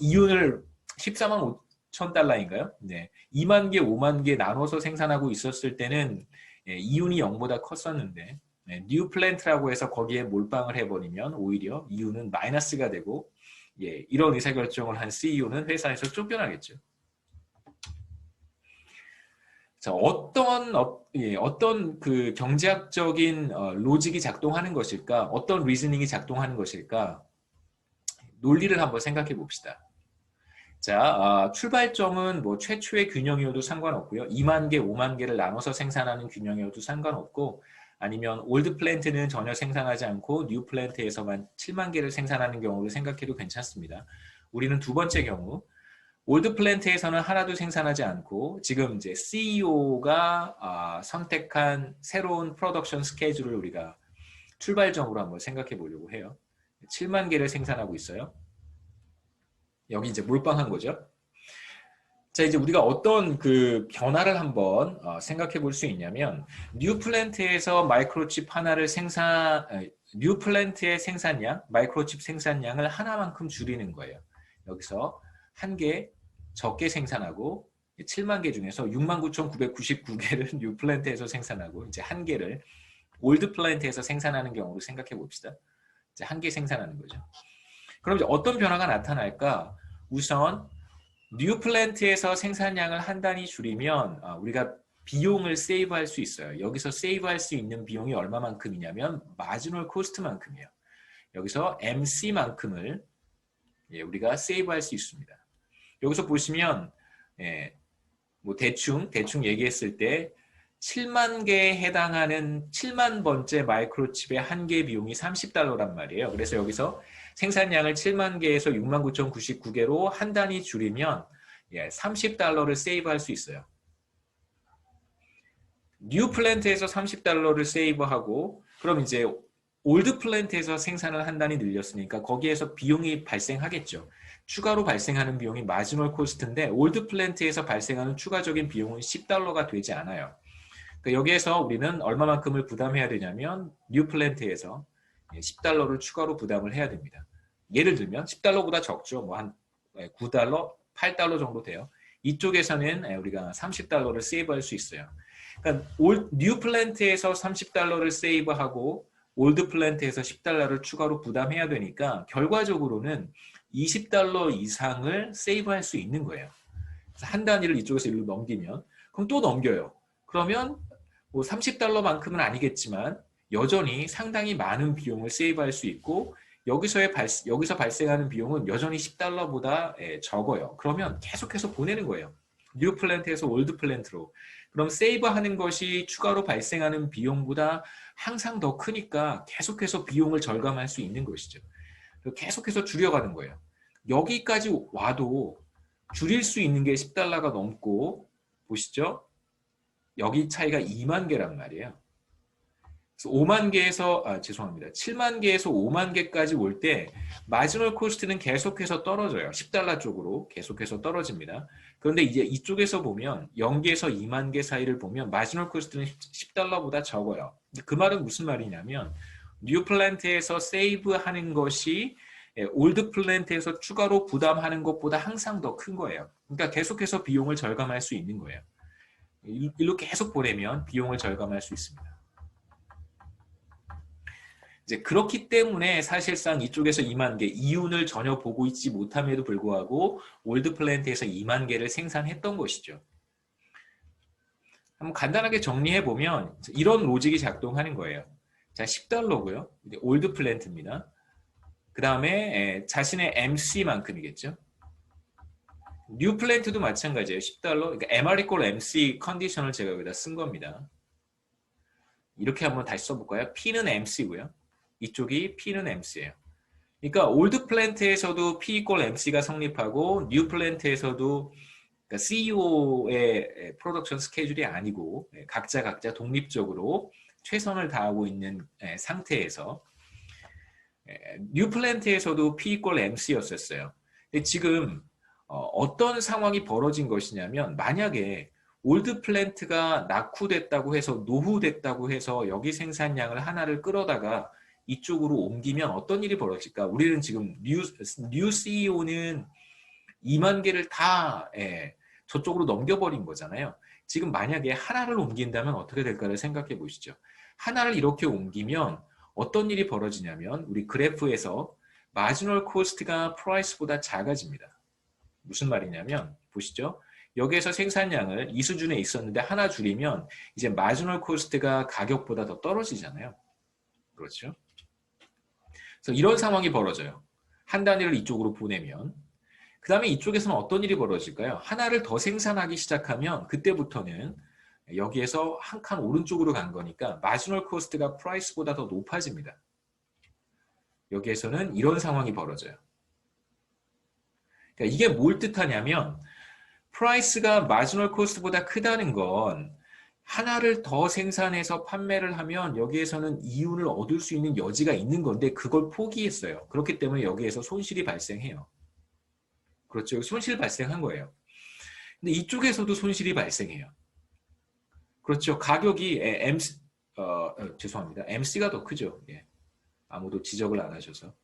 이윤을 14만 5천 달러인가요? 네. 2만 개, 5만 개 나눠서 생산하고 있었을 때는 이윤이 0보다 컸었는데 뉴 플랜트라고 해서 거기에 몰빵을 해버리면 오히려 이윤은 마이너스가 되고 이런 의사결정을 한 CEO는 회사에서 쫓겨나겠죠. 자, 어떤 그 경제학적인 로직이 작동하는 것일까? 어떤 리즈닝이 작동하는 것일까? 논리를 한번 생각해 봅시다. 자, 출발점은 뭐 최초의 균형이어도 상관없고요. 2만 개, 5만 개를 나눠서 생산하는 균형이어도 상관없고, 아니면 올드 플랜트는 전혀 생산하지 않고 뉴 플랜트에서만 7만 개를 생산하는 경우를 생각해도 괜찮습니다. 우리는 두 번째 경우, 올드 플랜트에서는 하나도 생산하지 않고 지금 이제 CEO가 선택한 새로운 프로덕션 스케줄을 우리가 출발점으로 한번 생각해 보려고 해요. 7만 개를 생산하고 있어요. 여기 이제 몰빵한 거죠. 자, 이제 우리가 어떤 그 변화를 한번 생각해 볼 수 있냐면, 뉴 플랜트에서 뉴 플랜트의 생산량, 마이크로칩 생산량을 하나만큼 줄이는 거예요. 여기서 한 개 적게 생산하고 7만 개 중에서 69,999개를 뉴 플랜트에서 생산하고 이제 한 개를 올드 플랜트에서 생산하는 경우로 생각해 봅시다. 이제 한 개 생산하는 거죠. 그럼 이제 어떤 변화가 나타날까? 우선 뉴 플랜트에서 생산량을 한 단위 줄이면 우리가 비용을 세이브할 수 있어요. 여기서 세이브할 수 있는 비용이 얼마만큼이냐면 마지널 코스트만큼이에요. 여기서 MC만큼을 우리가 세이브할 수 있습니다. 여기서 보시면 뭐 대충 얘기했을 때 7만 개에 해당하는 7만 번째 마이크로칩의 한 개 비용이 $30란 말이에요. 그래서 여기서 생산량을 7만 개에서 69,099개로 한 단위 줄이면 $30를 세이브할 수 있어요. 뉴 플랜트에서 $30를 세이브하고 그럼 이제 올드 플랜트에서 생산을 한 단위 늘렸으니까 거기에서 비용이 발생하겠죠. 추가로 발생하는 비용이 마지널 코스트인데 올드 플랜트에서 발생하는 추가적인 비용은 $10가 되지 않아요. 그러니까 여기에서 우리는 얼마만큼을 부담해야 되냐면 뉴 플랜트에서 $10를 추가로 부담을 해야 됩니다. 예를 들면 $10보다 적죠. 뭐 한 $9, $8 정도 돼요. 이쪽에서는 우리가 $30를 세이브할 수 있어요. 그러니까 뉴 플랜트에서 $30를 세이브하고 올드 플랜트에서 $10를 추가로 부담해야 되니까 결과적으로는 $20 이상을 세이브할 수 있는 거예요. 그래서 한 단위를 이쪽에서 일로 넘기면 그럼 또 넘겨요. 그러면 뭐 $30만큼은 아니겠지만 여전히 상당히 많은 비용을 세이브할 수 있고 여기서 발생하는 비용은 여전히 $10보다 적어요. 그러면 계속해서 보내는 거예요. 뉴 플랜트에서 올드 플랜트로. 그럼 세이브하는 것이 추가로 발생하는 비용보다 항상 더 크니까 계속해서 비용을 절감할 수 있는 것이죠. 계속해서 줄여가는 거예요. 여기까지 와도 줄일 수 있는 게 $10가 넘고 보시죠? 여기 차이가 2만 개란 말이에요. 그래서 5만 개에서 7만 개에서 5만 개까지 올 때 마지널 코스트는 계속해서 떨어져요. $10 쪽으로 계속해서 떨어집니다. 그런데 이제 이쪽에서 보면 0개에서 2만 개 사이를 보면 마지널 코스트는 $10보다 적어요. 그 말은 무슨 말이냐면 뉴 플랜트에서 세이브하는 것이 올드 플랜트에서 추가로 부담하는 것보다 항상 더 큰 거예요. 그러니까 계속해서 비용을 절감할 수 있는 거예요. 일로 계속 보내면 비용을 절감할 수 있습니다. 이제 그렇기 때문에 사실상 이쪽에서 2만 개, 이윤을 전혀 보고 있지 못함에도 불구하고 올드 플랜트에서 2만 개를 생산했던 것이죠. 한번 간단하게 정리해 보면 이런 로직이 작동하는 거예요. 자, $10고요. 올드 플랜트입니다. 그 다음에 자신의 MC만큼이겠죠. 뉴 플랜트도 마찬가지예요. $10. 그러니까 MR = MC 컨디션을 제가 여기다 쓴 겁니다. 이렇게 한번 다시 써볼까요? P는 MC고요. 이쪽이 P는 MC예요. 그러니까 올드 플랜트에서도 P = MC가 성립하고 뉴 플랜트에서도 그러니까 CEO의 프로덕션 스케줄이 아니고 각자 독립적으로 최선을 다하고 있는 상태에서 뉴 플랜트에서도 P = MC였었어요. 근데 지금 어떤 상황이 벌어진 것이냐면 만약에 올드 플랜트가 낙후됐다고 해서 노후됐다고 해서 여기 생산량을 하나를 끌어다가 이쪽으로 옮기면 어떤 일이 벌어질까? 우리는 지금 뉴 CEO는 2만 개를 다 저쪽으로 넘겨버린 거잖아요. 지금 만약에 하나를 옮긴다면 어떻게 될까를 생각해 보시죠. 하나를 이렇게 옮기면 어떤 일이 벌어지냐면 우리 그래프에서 마지널 코스트가 프라이스보다 작아집니다. 무슨 말이냐면 보시죠. 여기에서 생산량을 이 수준에 있었는데 하나 줄이면 이제 마지널 코스트가 가격보다 더 떨어지잖아요. 그렇죠? 그래서 이런 상황이 벌어져요. 한 단위를 이쪽으로 보내면 그 다음에 이쪽에서는 어떤 일이 벌어질까요? 하나를 더 생산하기 시작하면 그때부터는 여기에서 한 칸 오른쪽으로 간 거니까 마지널 코스트가 프라이스보다 더 높아집니다. 여기에서는 이런 상황이 벌어져요. 그러니까 이게 뭘 뜻하냐면 프라이스가 마지널 코스트보다 크다는 건 하나를 더 생산해서 판매를 하면 여기에서는 이윤을 얻을 수 있는 여지가 있는 건데 그걸 포기했어요. 그렇기 때문에 여기에서 손실이 발생해요. 그렇죠. 손실 발생한 거예요. 근데 이쪽에서도 손실이 발생해요. 그렇죠. 가격이 죄송합니다. MC가 더 크죠. 예. 아무도 지적을 안 하셔서.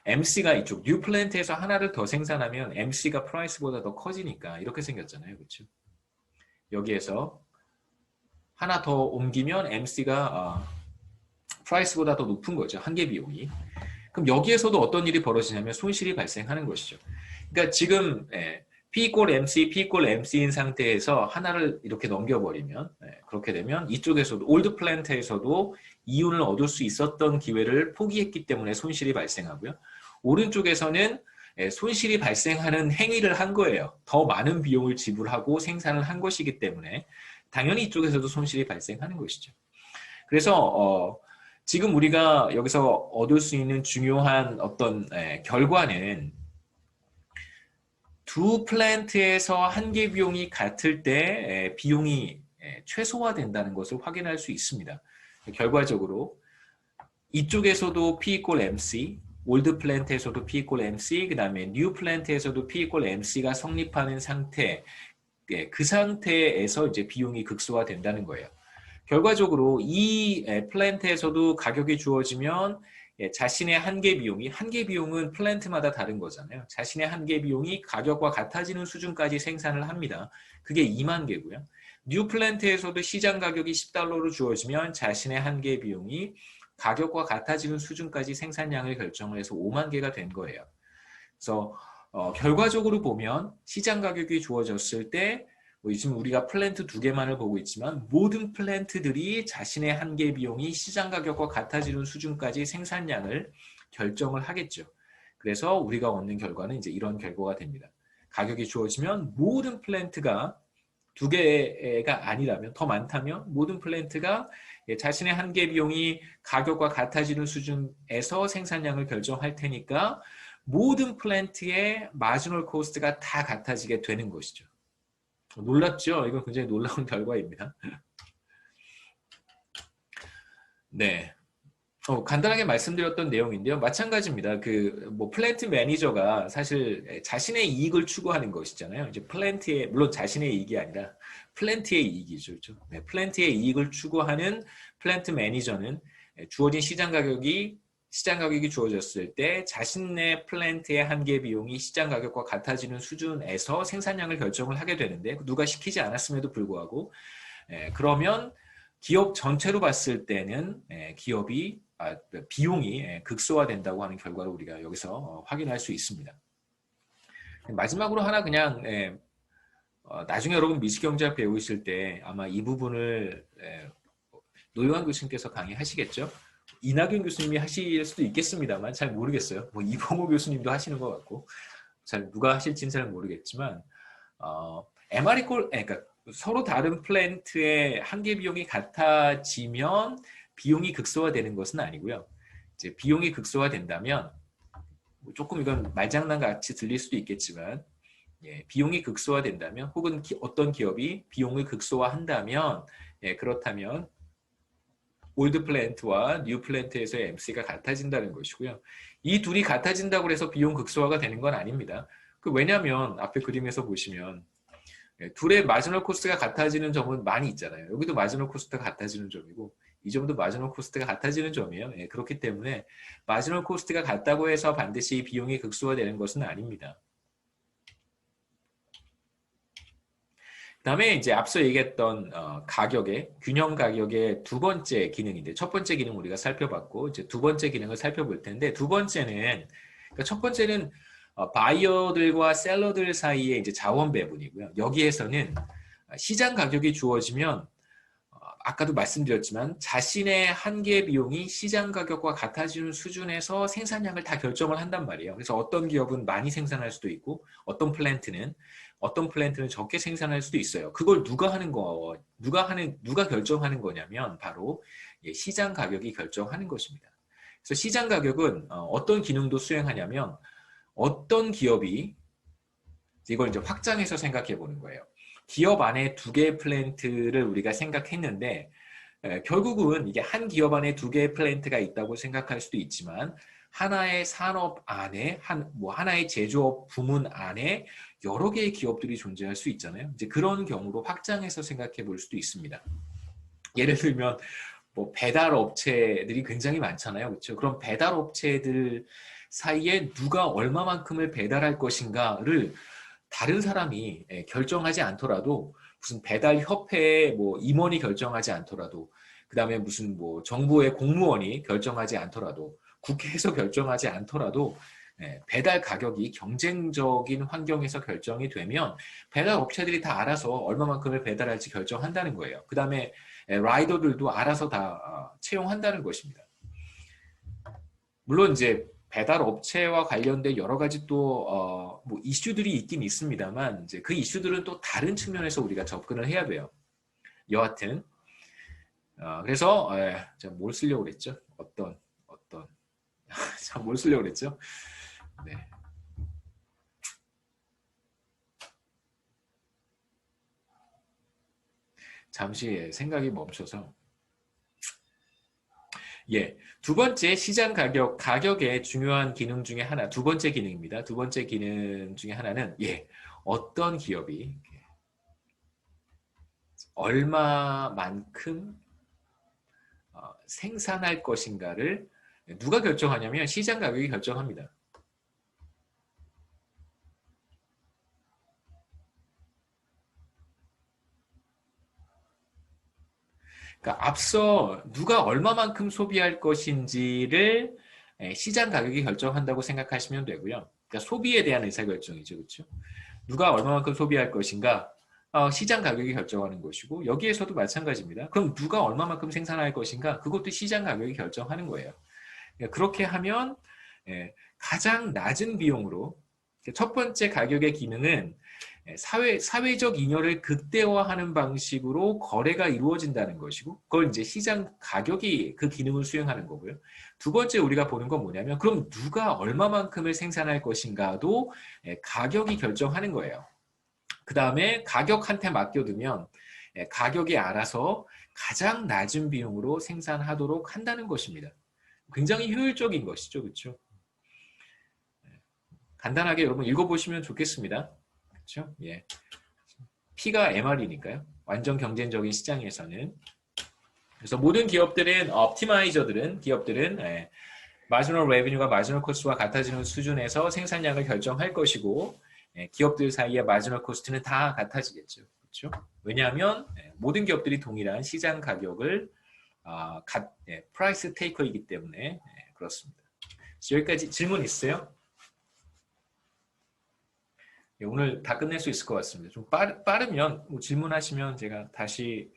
MC가 이쪽 뉴 플랜트에서 하나를 더 생산하면 MC가 프라이스보다 더 커지니까 이렇게 생겼잖아요. 그렇죠? 여기에서 하나 더 옮기면 MC가 프라이스보다 더 높은 거죠. 한계 비용이. 그럼 여기에서도 어떤 일이 벌어지냐면 손실이 발생하는 것이죠. 그러니까 지금 P 이꼴 MC, P 이꼴 MC인 상태에서 하나를 이렇게 넘겨버리면 그렇게 되면 이쪽에서도 올드 플랜트에서도 이윤을 얻을 수 있었던 기회를 포기했기 때문에 손실이 발생하고요. 오른쪽에서는 손실이 발생하는 행위를 한 거예요. 더 많은 비용을 지불하고 생산을 한 것이기 때문에 당연히 이쪽에서도 손실이 발생하는 것이죠. 그래서 지금 우리가 여기서 얻을 수 있는 중요한 어떤 결과는 두 플랜트에서 한계 비용이 같을 때 비용이 최소화된다는 것을 확인할 수 있습니다. 결과적으로 이쪽에서도 P 이꼴 MC, 올드 플랜트에서도 P 이꼴 MC, 그 다음에 뉴 플랜트에서도 P 이꼴 MC가 성립하는 상태, 그 상태에서 이제 비용이 극소화된다는 거예요. 결과적으로 이 플랜트에서도 가격이 주어지면 자신의 한계 비용은 플랜트마다 다른 거잖아요. 자신의 한계 비용이 가격과 같아지는 수준까지 생산을 합니다. 그게 2만 개고요. 뉴 플랜트에서도 시장 가격이 $10로 주어지면 자신의 한계 비용이 가격과 같아지는 수준까지 생산량을 결정을 해서 5만 개가 된 거예요. 그래서 결과적으로 보면 시장 가격이 주어졌을 때 지금 우리가 플랜트 2개만을 보고 있지만 모든 플랜트들이 자신의 한계 비용이 시장 가격과 같아지는 수준까지 생산량을 결정을 하겠죠. 그래서 우리가 얻는 결과는 이제 이런 결과가 됩니다. 가격이 주어지면 모든 플랜트가 2개가 아니라면 더 많다면 모든 플랜트가 자신의 한계 비용이 가격과 같아지는 수준에서 생산량을 결정할 테니까 모든 플랜트의 마지널 코스트가 다 같아지게 되는 것이죠. 놀랍죠? 이건 굉장히 놀라운 결과입니다. 네. 간단하게 말씀드렸던 내용인데요. 마찬가지입니다. 플랜트 매니저가 사실 자신의 이익을 추구하는 것이잖아요. 이제 물론 자신의 이익이 아니라 플랜트의 이익이죠. 그렇죠? 네, 플랜트의 이익을 추구하는 플랜트 매니저는 주어진 시장 가격이 주어졌을 때 자신의 플랜트의 한계 비용이 시장 가격과 같아지는 수준에서 생산량을 결정을 하게 되는데 누가 시키지 않았음에도 불구하고 그러면 기업 전체로 봤을 때는 비용이 극소화된다고 하는 결과를 우리가 여기서 확인할 수 있습니다. 마지막으로 하나 그냥 나중에 여러분 미시경제학 배우실 때 아마 이 부분을 노영환 교수님께서 강의하시겠죠? 이낙연 교수님이 하실 수도 있겠습니다만 잘 모르겠어요. 이봉호 교수님도 하시는 것 같고 누가 하실지는 잘 모르겠지만 그러니까 서로 다른 플랜트의 한계 비용이 같아지면 비용이 극소화되는 것은 아니고요. 이제 비용이 극소화된다면 조금 이건 말장난 같이 들릴 수도 있겠지만 비용이 극소화된다면 혹은 어떤 기업이 비용을 극소화한다면 그렇다면 올드 플랜트와 뉴 플랜트에서의 MC가 같아진다는 것이고요. 이 둘이 같아진다고 해서 비용 극소화가 되는 건 아닙니다. 왜냐하면 앞에 그림에서 보시면 둘의 마지노 코스트가 같아지는 점은 많이 있잖아요. 여기도 마지노 코스트가 같아지는 점이고 이 점도 마지노 코스트가 같아지는 점이에요. 그렇기 때문에 마지노 코스트가 같다고 해서 반드시 비용이 극소화되는 것은 아닙니다. 그다음에 이제 앞서 얘기했던 가격의 균형 가격의 두 번째 기능인데 첫 번째 기능 우리가 살펴봤고 이제 두 번째 기능을 살펴볼 텐데 두 번째는 그러니까 첫 번째는 바이어들과 셀러들 사이의 이제 자원 배분이고요. 여기에서는 시장 가격이 주어지면 아까도 말씀드렸지만 자신의 한계 비용이 시장 가격과 같아지는 수준에서 생산량을 다 결정을 한단 말이에요. 그래서 어떤 기업은 많이 생산할 수도 있고 어떤 플랜트는 적게 생산할 수도 있어요. 그걸 누가 결정하는 거냐면 바로 시장 가격이 결정하는 것입니다. 그래서 시장 가격은 어떤 기능도 수행하냐면 어떤 기업이 이걸 이제 확장해서 생각해 보는 거예요. 기업 안에 두 개의 플랜트를 우리가 생각했는데 결국은 이게 한 기업 안에 두 개의 플랜트가 있다고 생각할 수도 있지만 하나의 산업 안에 하나의 제조업 부문 안에 여러 개의 기업들이 존재할 수 있잖아요. 이제 그런 경우로 확장해서 생각해 볼 수도 있습니다. 예를 들면 뭐 배달 업체들이 굉장히 많잖아요. 그렇죠? 그럼 배달 업체들 사이에 누가 얼마만큼을 배달할 것인가를 다른 사람이 결정하지 않더라도 무슨 배달 협회의 뭐 임원이 결정하지 않더라도 그다음에 무슨 뭐 정부의 공무원이 결정하지 않더라도 국회에서 결정하지 않더라도 배달 가격이 경쟁적인 환경에서 결정이 되면 배달 업체들이 다 알아서 얼마만큼을 배달할지 결정한다는 거예요. 그 다음에 라이더들도 알아서 다 채용한다는 것입니다. 물론 이제 배달 업체와 관련된 여러 가지 또 뭐 이슈들이 있긴 있습니다만 이제 그 이슈들은 또 다른 측면에서 우리가 접근을 해야 돼요. 여하튼 그래서 제가 뭘 쓰려고 그랬죠? 참 뭘 쓰려고 그랬죠? 네. 잠시 생각이 멈춰서 두 번째 시장 가격의 중요한 기능 중에 하나, 두 번째 기능입니다. 두 번째 기능 중에 하나는 어떤 기업이 얼마만큼 생산할 것인가를 누가 결정하냐면 시장 가격이 결정합니다. 그러니까 앞서 누가 얼마만큼 소비할 것인지를 시장 가격이 결정한다고 생각하시면 되고요. 그러니까 소비에 대한 의사결정이죠. 그렇죠? 누가 얼마만큼 소비할 것인가 시장 가격이 결정하는 것이고 여기에서도 마찬가지입니다. 그럼 누가 얼마만큼 생산할 것인가 그것도 시장 가격이 결정하는 거예요. 그렇게 하면 가장 낮은 비용으로 첫 번째 가격의 기능은 사회적 잉여를 극대화하는 방식으로 거래가 이루어진다는 것이고 그걸 이제 시장 가격이 그 기능을 수행하는 거고요. 두 번째 우리가 보는 건 뭐냐면 그럼 누가 얼마만큼을 생산할 것인가도 가격이 결정하는 거예요. 그 다음에 가격한테 맡겨두면 가격이 알아서 가장 낮은 비용으로 생산하도록 한다는 것입니다. 굉장히 효율적인 것이죠. 그렇죠? 간단하게 여러분 읽어보시면 좋겠습니다. 그렇죠? P가 MR이니까요. 완전 경쟁적인 시장에서는. 그래서 모든 기업들은 마지노 레베뉴가 마지노 코스트와 같아지는 수준에서 생산량을 결정할 것이고 기업들 사이의 마지노 코스트는 다 같아지겠죠. 그렇죠? 왜냐하면 모든 기업들이 동일한 시장 가격을 프라이스 테이커이기 때문에 그렇습니다. 여기까지 질문 있어요? 오늘 다 끝낼 수 있을 것 같습니다. 좀 빠르면 뭐 질문하시면 제가 다시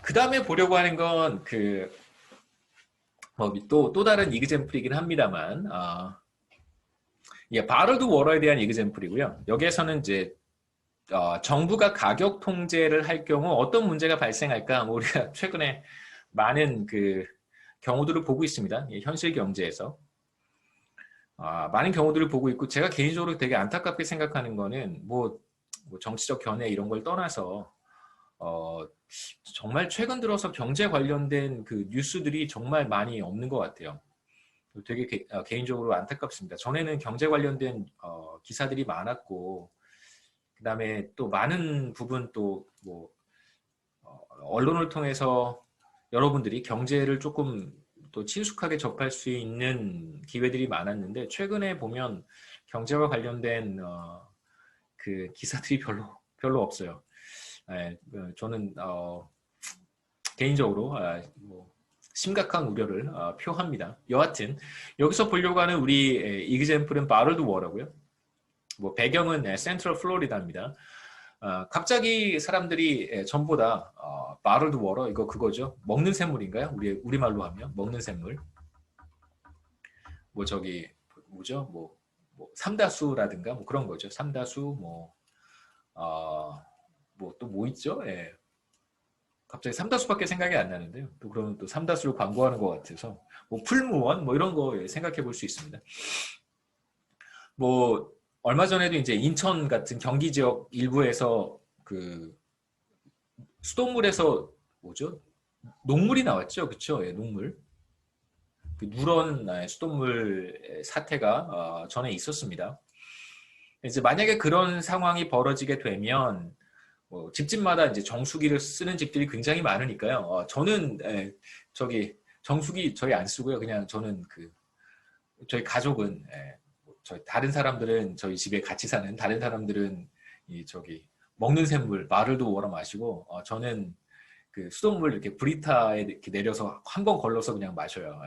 그 다음에 보려고 하는 건 또 다른 이그젬플이긴 합니다만 바로드 워러에 대한 이그젬플이고요. 여기에서는 이제 정부가 가격 통제를 할 경우 어떤 문제가 발생할까? 우리가 최근에 많은 경우들을 보고 있습니다. 현실 경제에서. 많은 경우들을 보고 있고 제가 개인적으로 되게 안타깝게 생각하는 거는 뭐 정치적 견해 이런 걸 떠나서 정말 최근 들어서 경제 관련된 그 뉴스들이 정말 많이 없는 것 같아요. 되게 개인적으로 안타깝습니다. 전에는 경제 관련된 기사들이 많았고 그 다음에 또 많은 부분 또 뭐 언론을 통해서 여러분들이 경제를 조금 또 친숙하게 접할 수 있는 기회들이 많았는데 최근에 보면 경제와 관련된 그 기사들이 별로 없어요. 저는 개인적으로 뭐 심각한 우려를 표합니다. 여하튼 여기서 보려고 하는 우리 이그젬플은 바럴드 워라고요. 뭐 배경은 센트럴 플로리다입니다. 갑자기 사람들이 전부 다 바럴드 워러 이거 그거죠. 먹는 샘물인가요? 우리말로 하면 먹는 샘물. 뭐 저기 뭐죠? 뭐 삼다수라든가 뭐 그런 거죠. 삼다수 뭐 또 뭐 있죠? 예. 갑자기 삼다수밖에 생각이 안 나는데요. 또 그러면 또 삼다수를 광고하는 것 같아서 뭐 풀무원 뭐 이런 거 생각해 볼 수 있습니다. 뭐 얼마 전에도 이제 인천 같은 경기 지역 일부에서 그 수돗물에서 뭐죠? 녹물이 나왔죠, 그렇죠? 예, 녹물. 그 누런 수돗물 사태가 전에 있었습니다. 이제 만약에 그런 상황이 벌어지게 되면 집집마다 이제 정수기를 쓰는 집들이 굉장히 많으니까요. 저는 정수기 저희 안 쓰고요. 그냥 저는 저희 가족은 저희 다른 사람들은 저희 집에 같이 사는 다른 사람들은 먹는 샘물 바를도 워러 마시고 저는 그 수돗물 이렇게 브리타에 이렇게 내려서 한 번 걸러서 그냥 마셔요.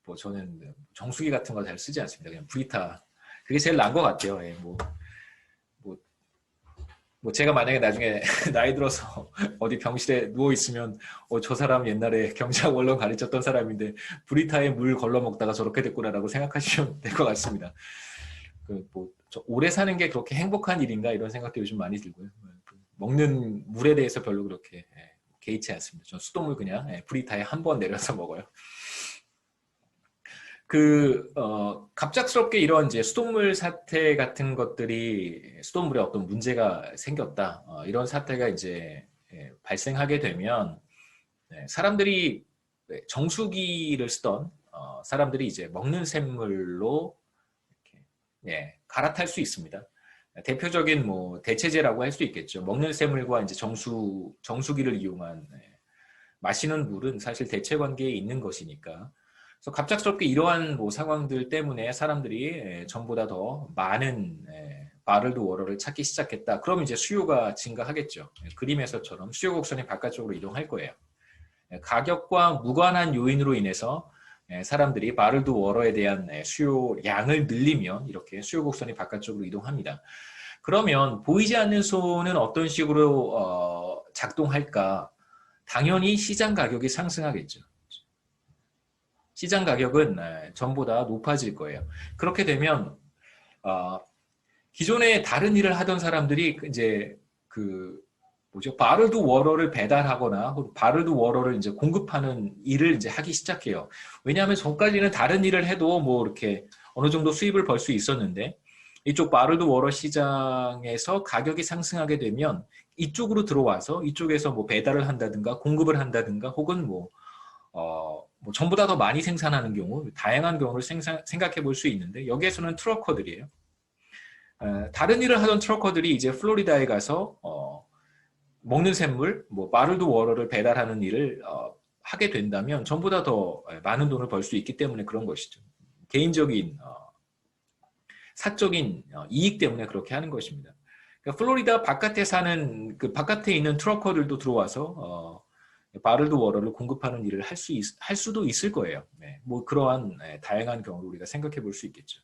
뭐 저는 정수기 같은 거 잘 쓰지 않습니다. 그냥 브리타 그게 제일 나은 것 같아요. 뭐 제가 만약에 나중에 나이 들어서 어디 병실에 누워 있으면 저 사람 옛날에 경제학 원론 가르쳤던 사람인데 브리타에 물 걸러 먹다가 저렇게 됐구나라고 생각하시면 될 것 같습니다. 오래 사는 게 그렇게 행복한 일인가 이런 생각도 요즘 많이 들고요. 먹는 물에 대해서 별로 그렇게 개의치 않습니다. 전 수돗물 그냥 브리타에 한 번 내려서 먹어요. 갑작스럽게 이런 이제 수돗물 사태 같은 것들이 수돗물에 어떤 문제가 생겼다. 이런 사태가 이제 발생하게 되면 사람들이 정수기를 쓰던 사람들이 이제 먹는 샘물로 이렇게 갈아탈 수 있습니다. 대표적인 뭐 대체제라고 할 수 있겠죠. 먹는 샘물과 이제 정수기를 이용한 마시는 물은 사실 대체 관계에 있는 것이니까. 그래서 갑작스럽게 이러한 뭐 상황들 때문에 사람들이 전보다 더 많은 바를드 워러를 찾기 시작했다. 그럼 이제 수요가 증가하겠죠. 그림에서처럼 수요 곡선이 바깥쪽으로 이동할 거예요. 가격과 무관한 요인으로 인해서 사람들이 바를드 워러에 대한 수요량을 늘리면 이렇게 수요 곡선이 바깥쪽으로 이동합니다. 그러면 보이지 않는 손은 어떤 식으로 작동할까? 당연히 시장 가격이 상승하겠죠. 시장 가격은 전보다 높아질 거예요. 그렇게 되면 기존에 다른 일을 하던 사람들이 이제 바를드 워러를 배달하거나 바를드 워러를 이제 공급하는 일을 이제 하기 시작해요. 왜냐하면 전까지는 다른 일을 해도 뭐 이렇게 어느 정도 수입을 벌 수 있었는데 이쪽 바를드 워러 시장에서 가격이 상승하게 되면 이쪽으로 들어와서 이쪽에서 뭐 배달을 한다든가 공급을 한다든가 혹은 뭐 전보다 더 많이 생산하는 경우, 다양한 경우를 생각해 볼 수 있는데 여기에서는 트러커들이에요. 다른 일을 하던 트러커들이 이제 플로리다에 가서 먹는 샘물, 뭐 바를드 워러를 배달하는 일을 하게 된다면 전보다 더 많은 돈을 벌 수 있기 때문에 그런 것이죠. 개인적인 사적인 이익 때문에 그렇게 하는 것입니다. 그러니까 플로리다 바깥에 사는 바깥에 있는 트러커들도 들어와서 바를드 워러를 공급하는 일을 할 수도 있을 거예요. 뭐 그러한 다양한 경우를 우리가 생각해 볼 수 있겠죠.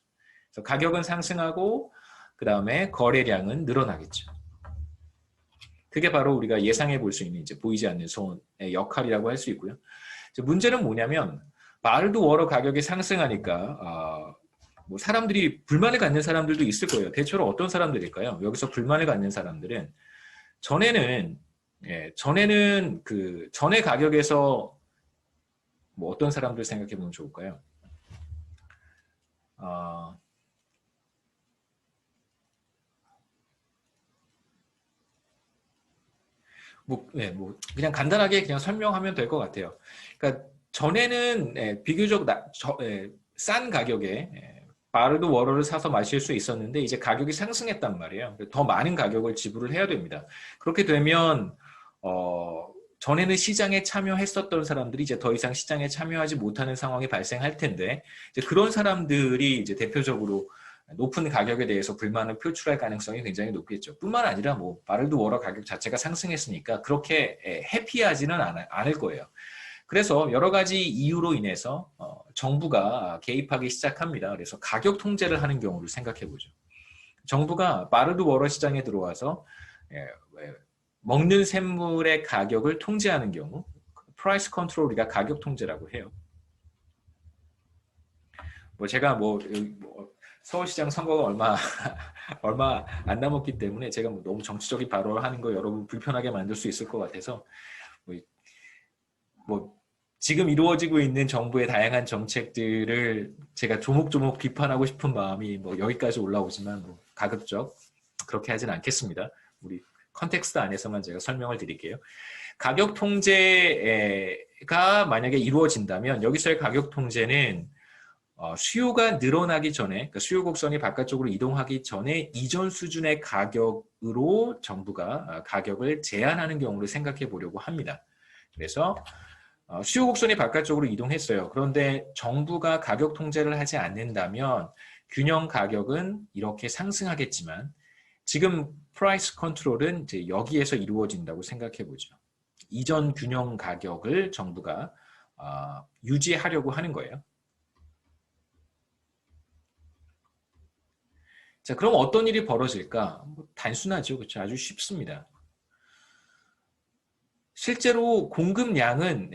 그래서 가격은 상승하고 그 다음에 거래량은 늘어나겠죠. 그게 바로 우리가 예상해 볼 수 있는 이제 보이지 않는 손의 역할이라고 할 수 있고요. 문제는 뭐냐면 바를드 워러 가격이 상승하니까 뭐 사람들이 불만을 갖는 사람들도 있을 거예요. 대체로 어떤 사람들일까요? 여기서 불만을 갖는 사람들은 전에는 전의 가격에서 뭐 어떤 사람들 생각해 보면 좋을까요? 어, 뭐 그냥 간단하게 그냥 설명하면 될 것 같아요. 그러니까 전에는 비교적 싼 가격에 바르드 워러를 사서 마실 수 있었는데 이제 가격이 상승했단 말이에요. 더 많은 가격을 지불을 해야 됩니다. 그렇게 되면 전에는 시장에 참여했었던 사람들이 이제 더 이상 시장에 참여하지 못하는 상황이 발생할 텐데 이제 그런 사람들이 이제 대표적으로 높은 가격에 대해서 불만을 표출할 가능성이 굉장히 높겠죠. 뿐만 아니라 뭐 바를드 워러 가격 자체가 상승했으니까 그렇게 해피하지는 않을 거예요. 그래서 여러 가지 이유로 인해서 정부가 개입하기 시작합니다. 그래서 가격 통제를 하는 경우를 생각해 보죠. 정부가 바를드 워러 시장에 들어와서 먹는 샘물의 가격을 통제하는 경우, 프라이스 컨트롤이가 가격 통제라고 해요. 뭐 제가 뭐 서울시장 선거가 얼마 안 남았기 때문에 제가 뭐 너무 정치적인 발언을 하는 거 여러분 불편하게 만들 수 있을 것 같아서 뭐 지금 이루어지고 있는 정부의 다양한 정책들을 제가 조목조목 비판하고 싶은 마음이 뭐 여기까지 올라오지만 뭐 가급적 그렇게 하진 않겠습니다. 우리 컨텍스트 안에서만 제가 설명을 드릴게요. 가격 통제가 만약에 이루어진다면 여기서의 가격 통제는 수요가 늘어나기 전에, 그러니까 수요 곡선이 바깥쪽으로 이동하기 전에 이전 수준의 가격으로 정부가 가격을 제한하는 경우를 생각해 보려고 합니다. 그래서 수요 곡선이 바깥쪽으로 이동했어요. 그런데 정부가 가격 통제를 하지 않는다면 균형 가격은 이렇게 상승하겠지만 지금 프라이스 컨트롤은 이제 여기에서 이루어진다고 생각해 보죠. 이전 균형 가격을 정부가 유지하려고 하는 거예요. 자, 그럼 어떤 일이 벌어질까? 뭐 단순하죠. 그렇죠? 아주 쉽습니다. 실제로 공급량은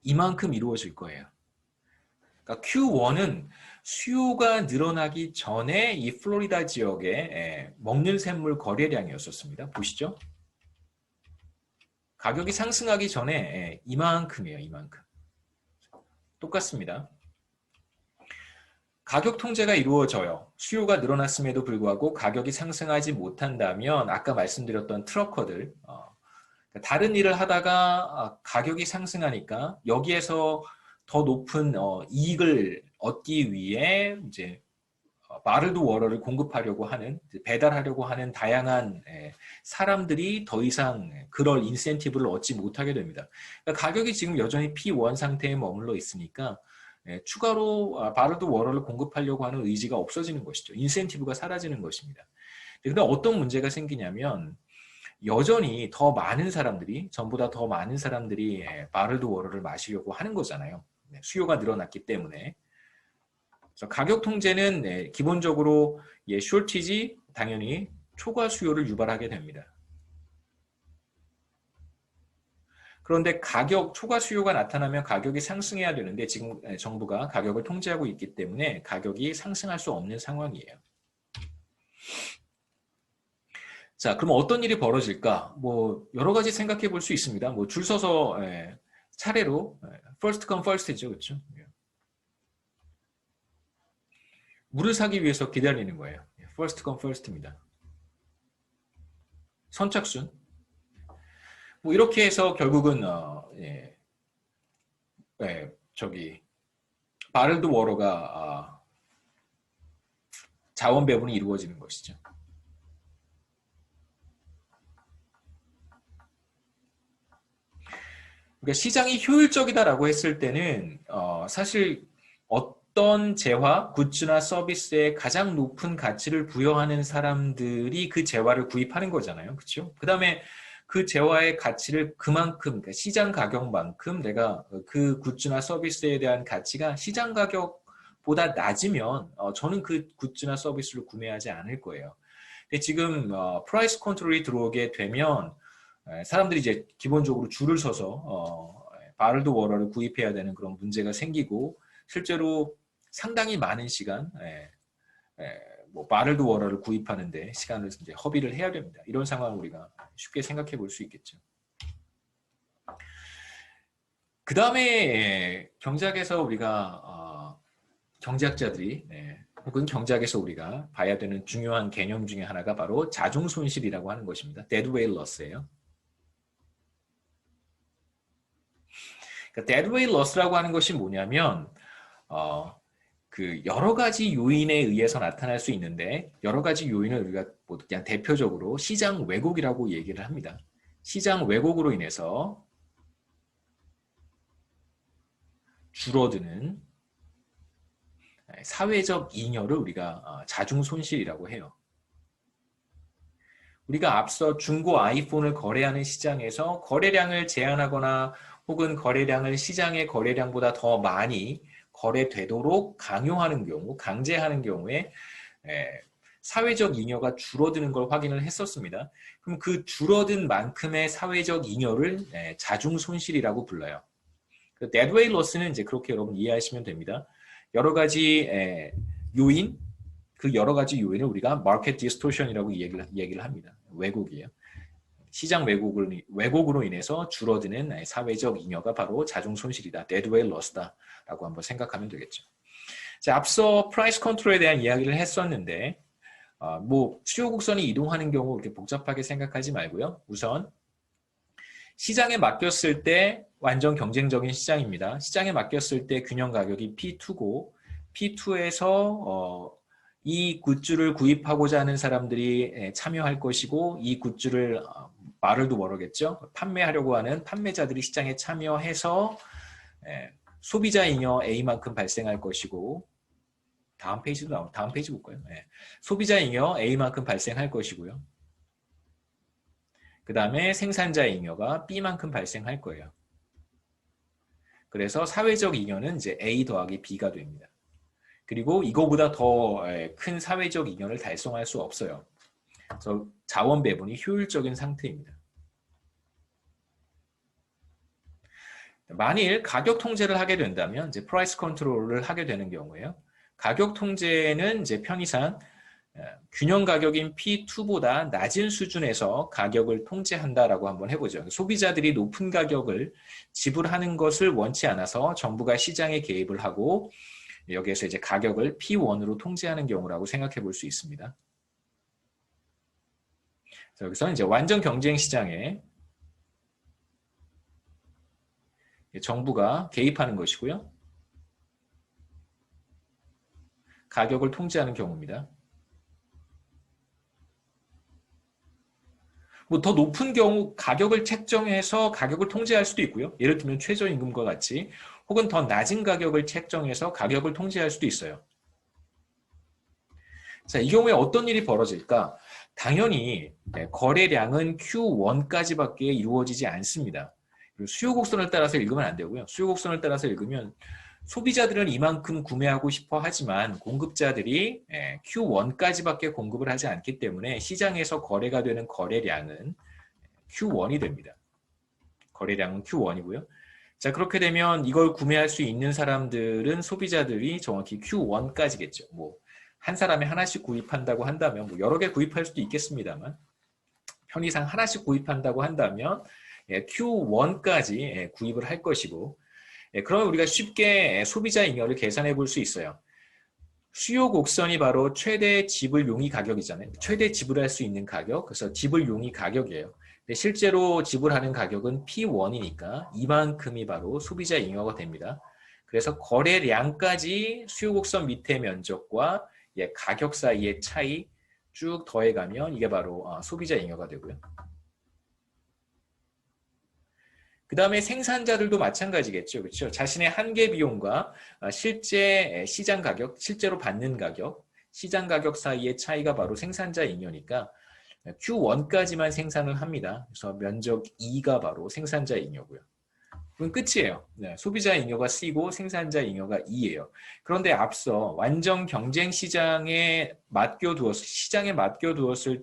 이만큼 이루어질 거예요. 그러니까 Q1은 수요가 늘어나기 전에 이 플로리다 지역의 먹는 샘물 거래량이었었습니다. 보시죠. 가격이 상승하기 전에 이만큼이에요. 이만큼. 똑같습니다. 가격 통제가 이루어져요. 수요가 늘어났음에도 불구하고 가격이 상승하지 못한다면 아까 말씀드렸던 트럭커들 다른 일을 하다가 가격이 상승하니까 여기에서 더 높은 이익을 얻기 위해 이제 바를드 워러를 공급하려고 하는 배달하려고 하는 다양한 사람들이 더 이상 그럴 인센티브를 얻지 못하게 됩니다. 그러니까 가격이 지금 여전히 P1 상태에 머물러 있으니까 추가로 바를드 워러를 공급하려고 하는 의지가 없어지는 것이죠. 인센티브가 사라지는 것입니다. 그런데 어떤 문제가 생기냐면 여전히 더 많은 사람들이 전보다 더 많은 사람들이 바를드 워러를 마시려고 하는 거잖아요. 수요가 늘어났기 때문에. 그래서 가격 통제는 기본적으로 숄티지 당연히 초과 수요를 유발하게 됩니다. 그런데 초과 수요가 나타나면 가격이 상승해야 되는데 지금 정부가 가격을 통제하고 있기 때문에 가격이 상승할 수 없는 상황이에요. 자, 그럼 어떤 일이 벌어질까? 뭐 여러 가지 생각해 볼 수 있습니다. 뭐 줄 서서 차례로 first come first이죠, 그렇죠? 물을 사기 위해서 기다리는 거예요. first come first입니다. 선착순. 뭐 이렇게 해서 결국은 바를드 워러가 자원 배분이 이루어지는 것이죠. 그러니까 시장이 효율적이다라고 했을 때는 사실 어떤 재화, 굿즈나 서비스에 가장 높은 가치를 부여하는 사람들이 그 재화를 구입하는 거잖아요. 그렇죠? 그다음에 그 재화의 가치를 그만큼 그러니까 시장 가격만큼 내가 그 굿즈나 서비스에 대한 가치가 시장 가격보다 낮으면 저는 그 굿즈나 서비스를 구매하지 않을 거예요. 근데 지금 프라이스 컨트롤이 들어오게 되면 사람들이 이제 기본적으로 줄을 서서 바를드 워러를 구입해야 되는 그런 문제가 생기고 실제로 상당히 많은 시간 뭐 바를드 워러를 구입하는데 시간을 이제 허비를 해야 됩니다. 이런 상황을 우리가 쉽게 생각해 볼 수 있겠죠. 그 다음에 경제학에서 우리가 경제학자들이 혹은 경제학에서 우리가 봐야 되는 중요한 개념 중에 하나가 바로 자중손실이라고 하는 것입니다. deadweight loss예요. 그러니까 deadweight loss라고 하는 것이 뭐냐면 그 여러 가지 요인에 의해서 나타날 수 있는데 여러 가지 요인을 우리가 그냥 대표적으로 시장 왜곡이라고 얘기를 합니다. 시장 왜곡으로 인해서 줄어드는 사회적 잉여를 우리가 자중손실이라고 해요. 우리가 앞서 중고 아이폰을 거래하는 시장에서 거래량을 제한하거나 혹은 거래량을 시장의 거래량보다 더 많이 거래되도록 강요하는 경우, 강제하는 경우에 사회적 잉여가 줄어드는 걸 확인을 했었습니다. 그럼 그 줄어든 만큼의 사회적 잉여를 자중손실이라고 불러요. deadweight loss는 이제 그렇게 여러분 이해하시면 됩니다. 여러 가지 요인, 그 여러 가지 요인을 우리가 market distortion이라고 얘기를 합니다. 왜곡이에요. 시장 왜곡으로 인해서 줄어드는 사회적 잉여가 바로 자중손실이다. deadweight loss다라고 한번 생각하면 되겠죠. 자, 앞서 프라이스 컨트롤에 대한 이야기를 했었는데 뭐 수요 곡선이 이동하는 경우 그렇게 복잡하게 생각하지 말고요. 우선 시장에 맡겼을 때 완전 경쟁적인 시장입니다. 시장에 맡겼을 때 균형 가격이 P2고 P2에서 이 굿즈를 구입하고자 하는 사람들이 참여할 것이고 이 굿즈를 말을도 모르겠죠. 판매하려고 하는 판매자들이 시장에 참여해서 소비자 잉여 A만큼 발생할 것이고 다음 페이지도 나오고 다음 페이지 볼까요? 소비자 잉여 A만큼 발생할 것이고요. 그 다음에 생산자 잉여가 B만큼 발생할 거예요. 그래서 사회적 잉여는 이제 A 더하기 B가 됩니다. 그리고 이거보다 더 큰 사회적 잉여를 달성할 수 없어요. 그래서 자원 배분이 효율적인 상태입니다. 만일 가격 통제를 하게 된다면 이제 프라이스 컨트롤을 하게 되는 경우에요. 가격 통제는 이제 편의상 균형 가격인 P2보다 낮은 수준에서 가격을 통제한다라고 한번 해보죠. 소비자들이 높은 가격을 지불하는 것을 원치 않아서 정부가 시장에 개입을 하고 여기에서 이제 가격을 P1으로 통제하는 경우라고 생각해 볼 수 있습니다. 여기서 이제 완전 경쟁 시장에 정부가 개입하는 것이고요. 가격을 통제하는 경우입니다. 뭐 더 높은 경우 가격을 책정해서 가격을 통제할 수도 있고요. 예를 들면 최저임금과 같이 혹은 더 낮은 가격을 책정해서 가격을 통제할 수도 있어요. 자, 이 경우에 어떤 일이 벌어질까? 당연히 거래량은 Q1까지밖에 이루어지지 않습니다. 수요 곡선을 따라서 읽으면 안 되고요. 수요 곡선을 따라서 읽으면 소비자들은 이만큼 구매하고 싶어 하지만 공급자들이 Q1까지밖에 공급을 하지 않기 때문에 시장에서 거래가 되는 거래량은 Q1이 됩니다. 거래량은 Q1이고요. 자, 그렇게 되면 이걸 구매할 수 있는 사람들은 소비자들이 정확히 Q1까지겠죠. 뭐 한 사람이 하나씩 구입한다고 한다면 뭐 여러 개 구입할 수도 있겠습니다만 편의상 하나씩 구입한다고 한다면 Q1까지 구입을 할 것이고 그러면 우리가 쉽게 소비자 잉여를 계산해 볼 수 있어요. 수요 곡선이 바로 최대 지불 용의 가격이잖아요. 최대 지불할 수 있는 가격, 그래서 지불 용의 가격이에요. 근데 실제로 지불하는 가격은 P1이니까 이만큼이 바로 소비자 잉여가 됩니다. 그래서 거래량까지 수요 곡선 밑의 면적과 가격 사이의 차이 쭉 더해가면 이게 바로 소비자 잉여가 되고요. 그 다음에 생산자들도 마찬가지겠죠. 그렇죠? 자신의 한계 비용과 실제 시장 가격, 실제로 받는 가격, 시장 가격 사이의 차이가 바로 생산자 잉여니까 Q1까지만 생산을 합니다. 그래서 면적 2가 바로 생산자 잉여고요. 그럼 끝이에요. 소비자 잉여가 C고 생산자 잉여가 E예요. 그런데 앞서 완전 경쟁 시장에 맡겨두었을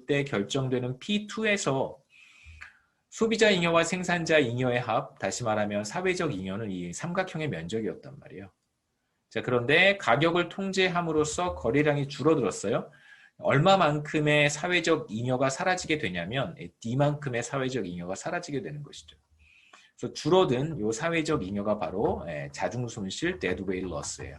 때 결정되는 P2에서 소비자 잉여와 생산자 잉여의 합, 다시 말하면 사회적 잉여는 이 삼각형의 면적이었단 말이에요. 자, 그런데 가격을 통제함으로써 거래량이 줄어들었어요. 얼마만큼의 사회적 잉여가 사라지게 되냐면 D만큼의 사회적 잉여가 사라지게 되는 것이죠. 그래서 줄어든 요 사회적 잉여가 바로 자중 손실 데드웨일 러스예요.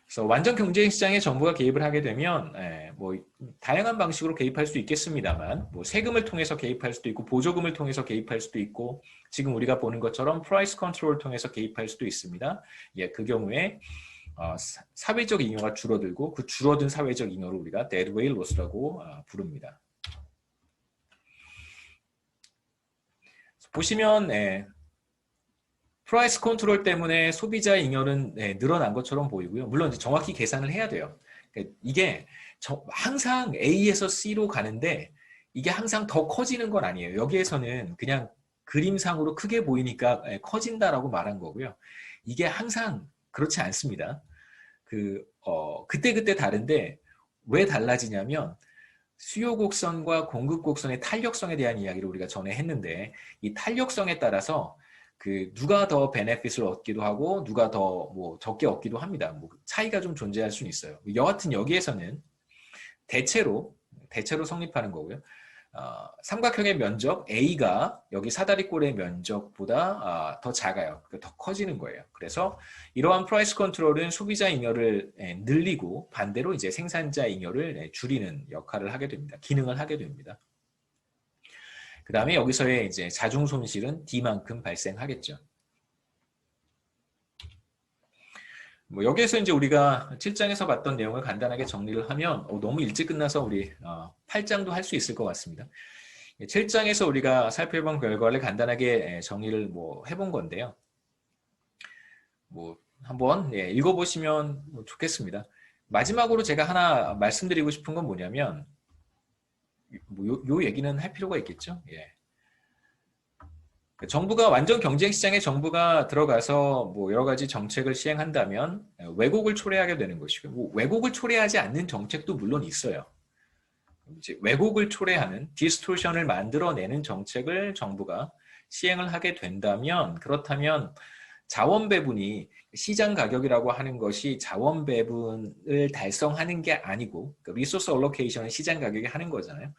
그래서 완전 경쟁 시장에 정부가 개입을 하게 되면 뭐 다양한 방식으로 개입할 수 있겠습니다만 뭐 세금을 통해서 개입할 수도 있고 보조금을 통해서 개입할 수도 있고 지금 우리가 보는 것처럼 프라이스 컨트롤을 통해서 개입할 수도 있습니다. 예, 그 경우에 사회적 잉여가 줄어들고 그 줄어든 사회적 잉여를 우리가 데드웨일 로스라고 부릅니다. 보시면 프라이스 컨트롤 때문에 소비자 잉여는 늘어난 것처럼 보이고요. 물론 정확히 계산을 해야 돼요. 그러니까 이게 항상 A에서 C로 가는데 이게 항상 더 커지는 건 아니에요. 여기에서는 그냥 그림상으로 크게 보이니까 커진다라고 말한 거고요. 이게 항상 그렇지 않습니다. 그때그때 다른데 왜 달라지냐면 수요 곡선과 공급 곡선의 탄력성에 대한 이야기를 우리가 전에 했는데 이 탄력성에 따라서 누가 더 베네핏을 얻기도 하고 누가 더 뭐 적게 얻기도 합니다. 뭐 차이가 좀 존재할 수는 있어요. 여하튼 여기에서는 대체로 성립하는 거고요. 삼각형의 면적 A가 여기 사다리꼴의 면적보다 더 작아요. 더 커지는 거예요. 그래서 이러한 프라이스 컨트롤은 소비자 잉여를 늘리고 반대로 이제 생산자 잉여를 줄이는 역할을 하게 됩니다. 기능을 하게 됩니다. 그 다음에 여기서의 이제 자중 손실은 D만큼 발생하겠죠. 뭐 여기에서 이제 우리가 7장에서 봤던 내용을 간단하게 정리를 하면 너무 일찍 끝나서 우리 8장도 할 수 있을 것 같습니다. 7장에서 우리가 살펴본 결과를 간단하게 정리를 뭐 해본 건데요. 뭐 한번 읽어보시면 좋겠습니다. 마지막으로 제가 하나 말씀드리고 싶은 건 뭐냐면 요 얘기는 할 필요가 있겠죠. 예. 정부가 완전 경쟁 시장에 정부가 들어가서 뭐 여러 가지 정책을 시행한다면 왜곡을 초래하게 되는 것이고 뭐 왜곡을 초래하지 않는 정책도 물론 있어요. 이제 왜곡을 초래하는 디스토션을 만들어내는 정책을 정부가 시행을 하게 된다면 그렇다면 자원 배분이 시장 가격이라고 하는 것이 자원 배분을 달성하는 게 아니고 리소스 얼로케이션은 시장 가격이 하는 거잖아요.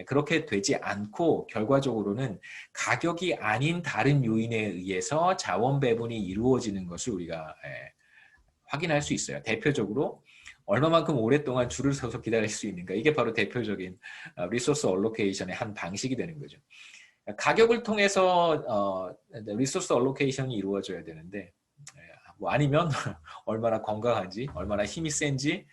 그렇게 되지 않고 결과적으로는 가격이 아닌 다른 요인에 의해서 자원 배분이 이루어지는 것을 우리가 확인할 수 있어요. 대표적으로 얼마만큼 오랫동안 줄을 서서 기다릴 수 있는가. 이게 바로 대표적인 리소스 얼로케이션의 한 방식이 되는 거죠. 가격을 통해서 리소스 얼로케이션이 이루어져야 되는데 뭐 아니면 얼마나 건강한지, 얼마나 힘이 센지,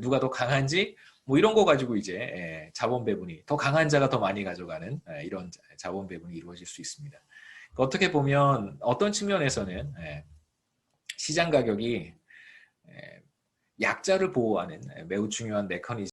누가 더 강한지 뭐 이런 거 가지고 이제 자원 배분이 더 강한 자가 더 많이 가져가는 이런 자원 배분이 이루어질 수 있습니다. 어떻게 보면 어떤 측면에서는 시장 가격이 약자를 보호하는 매우 중요한 메커니즘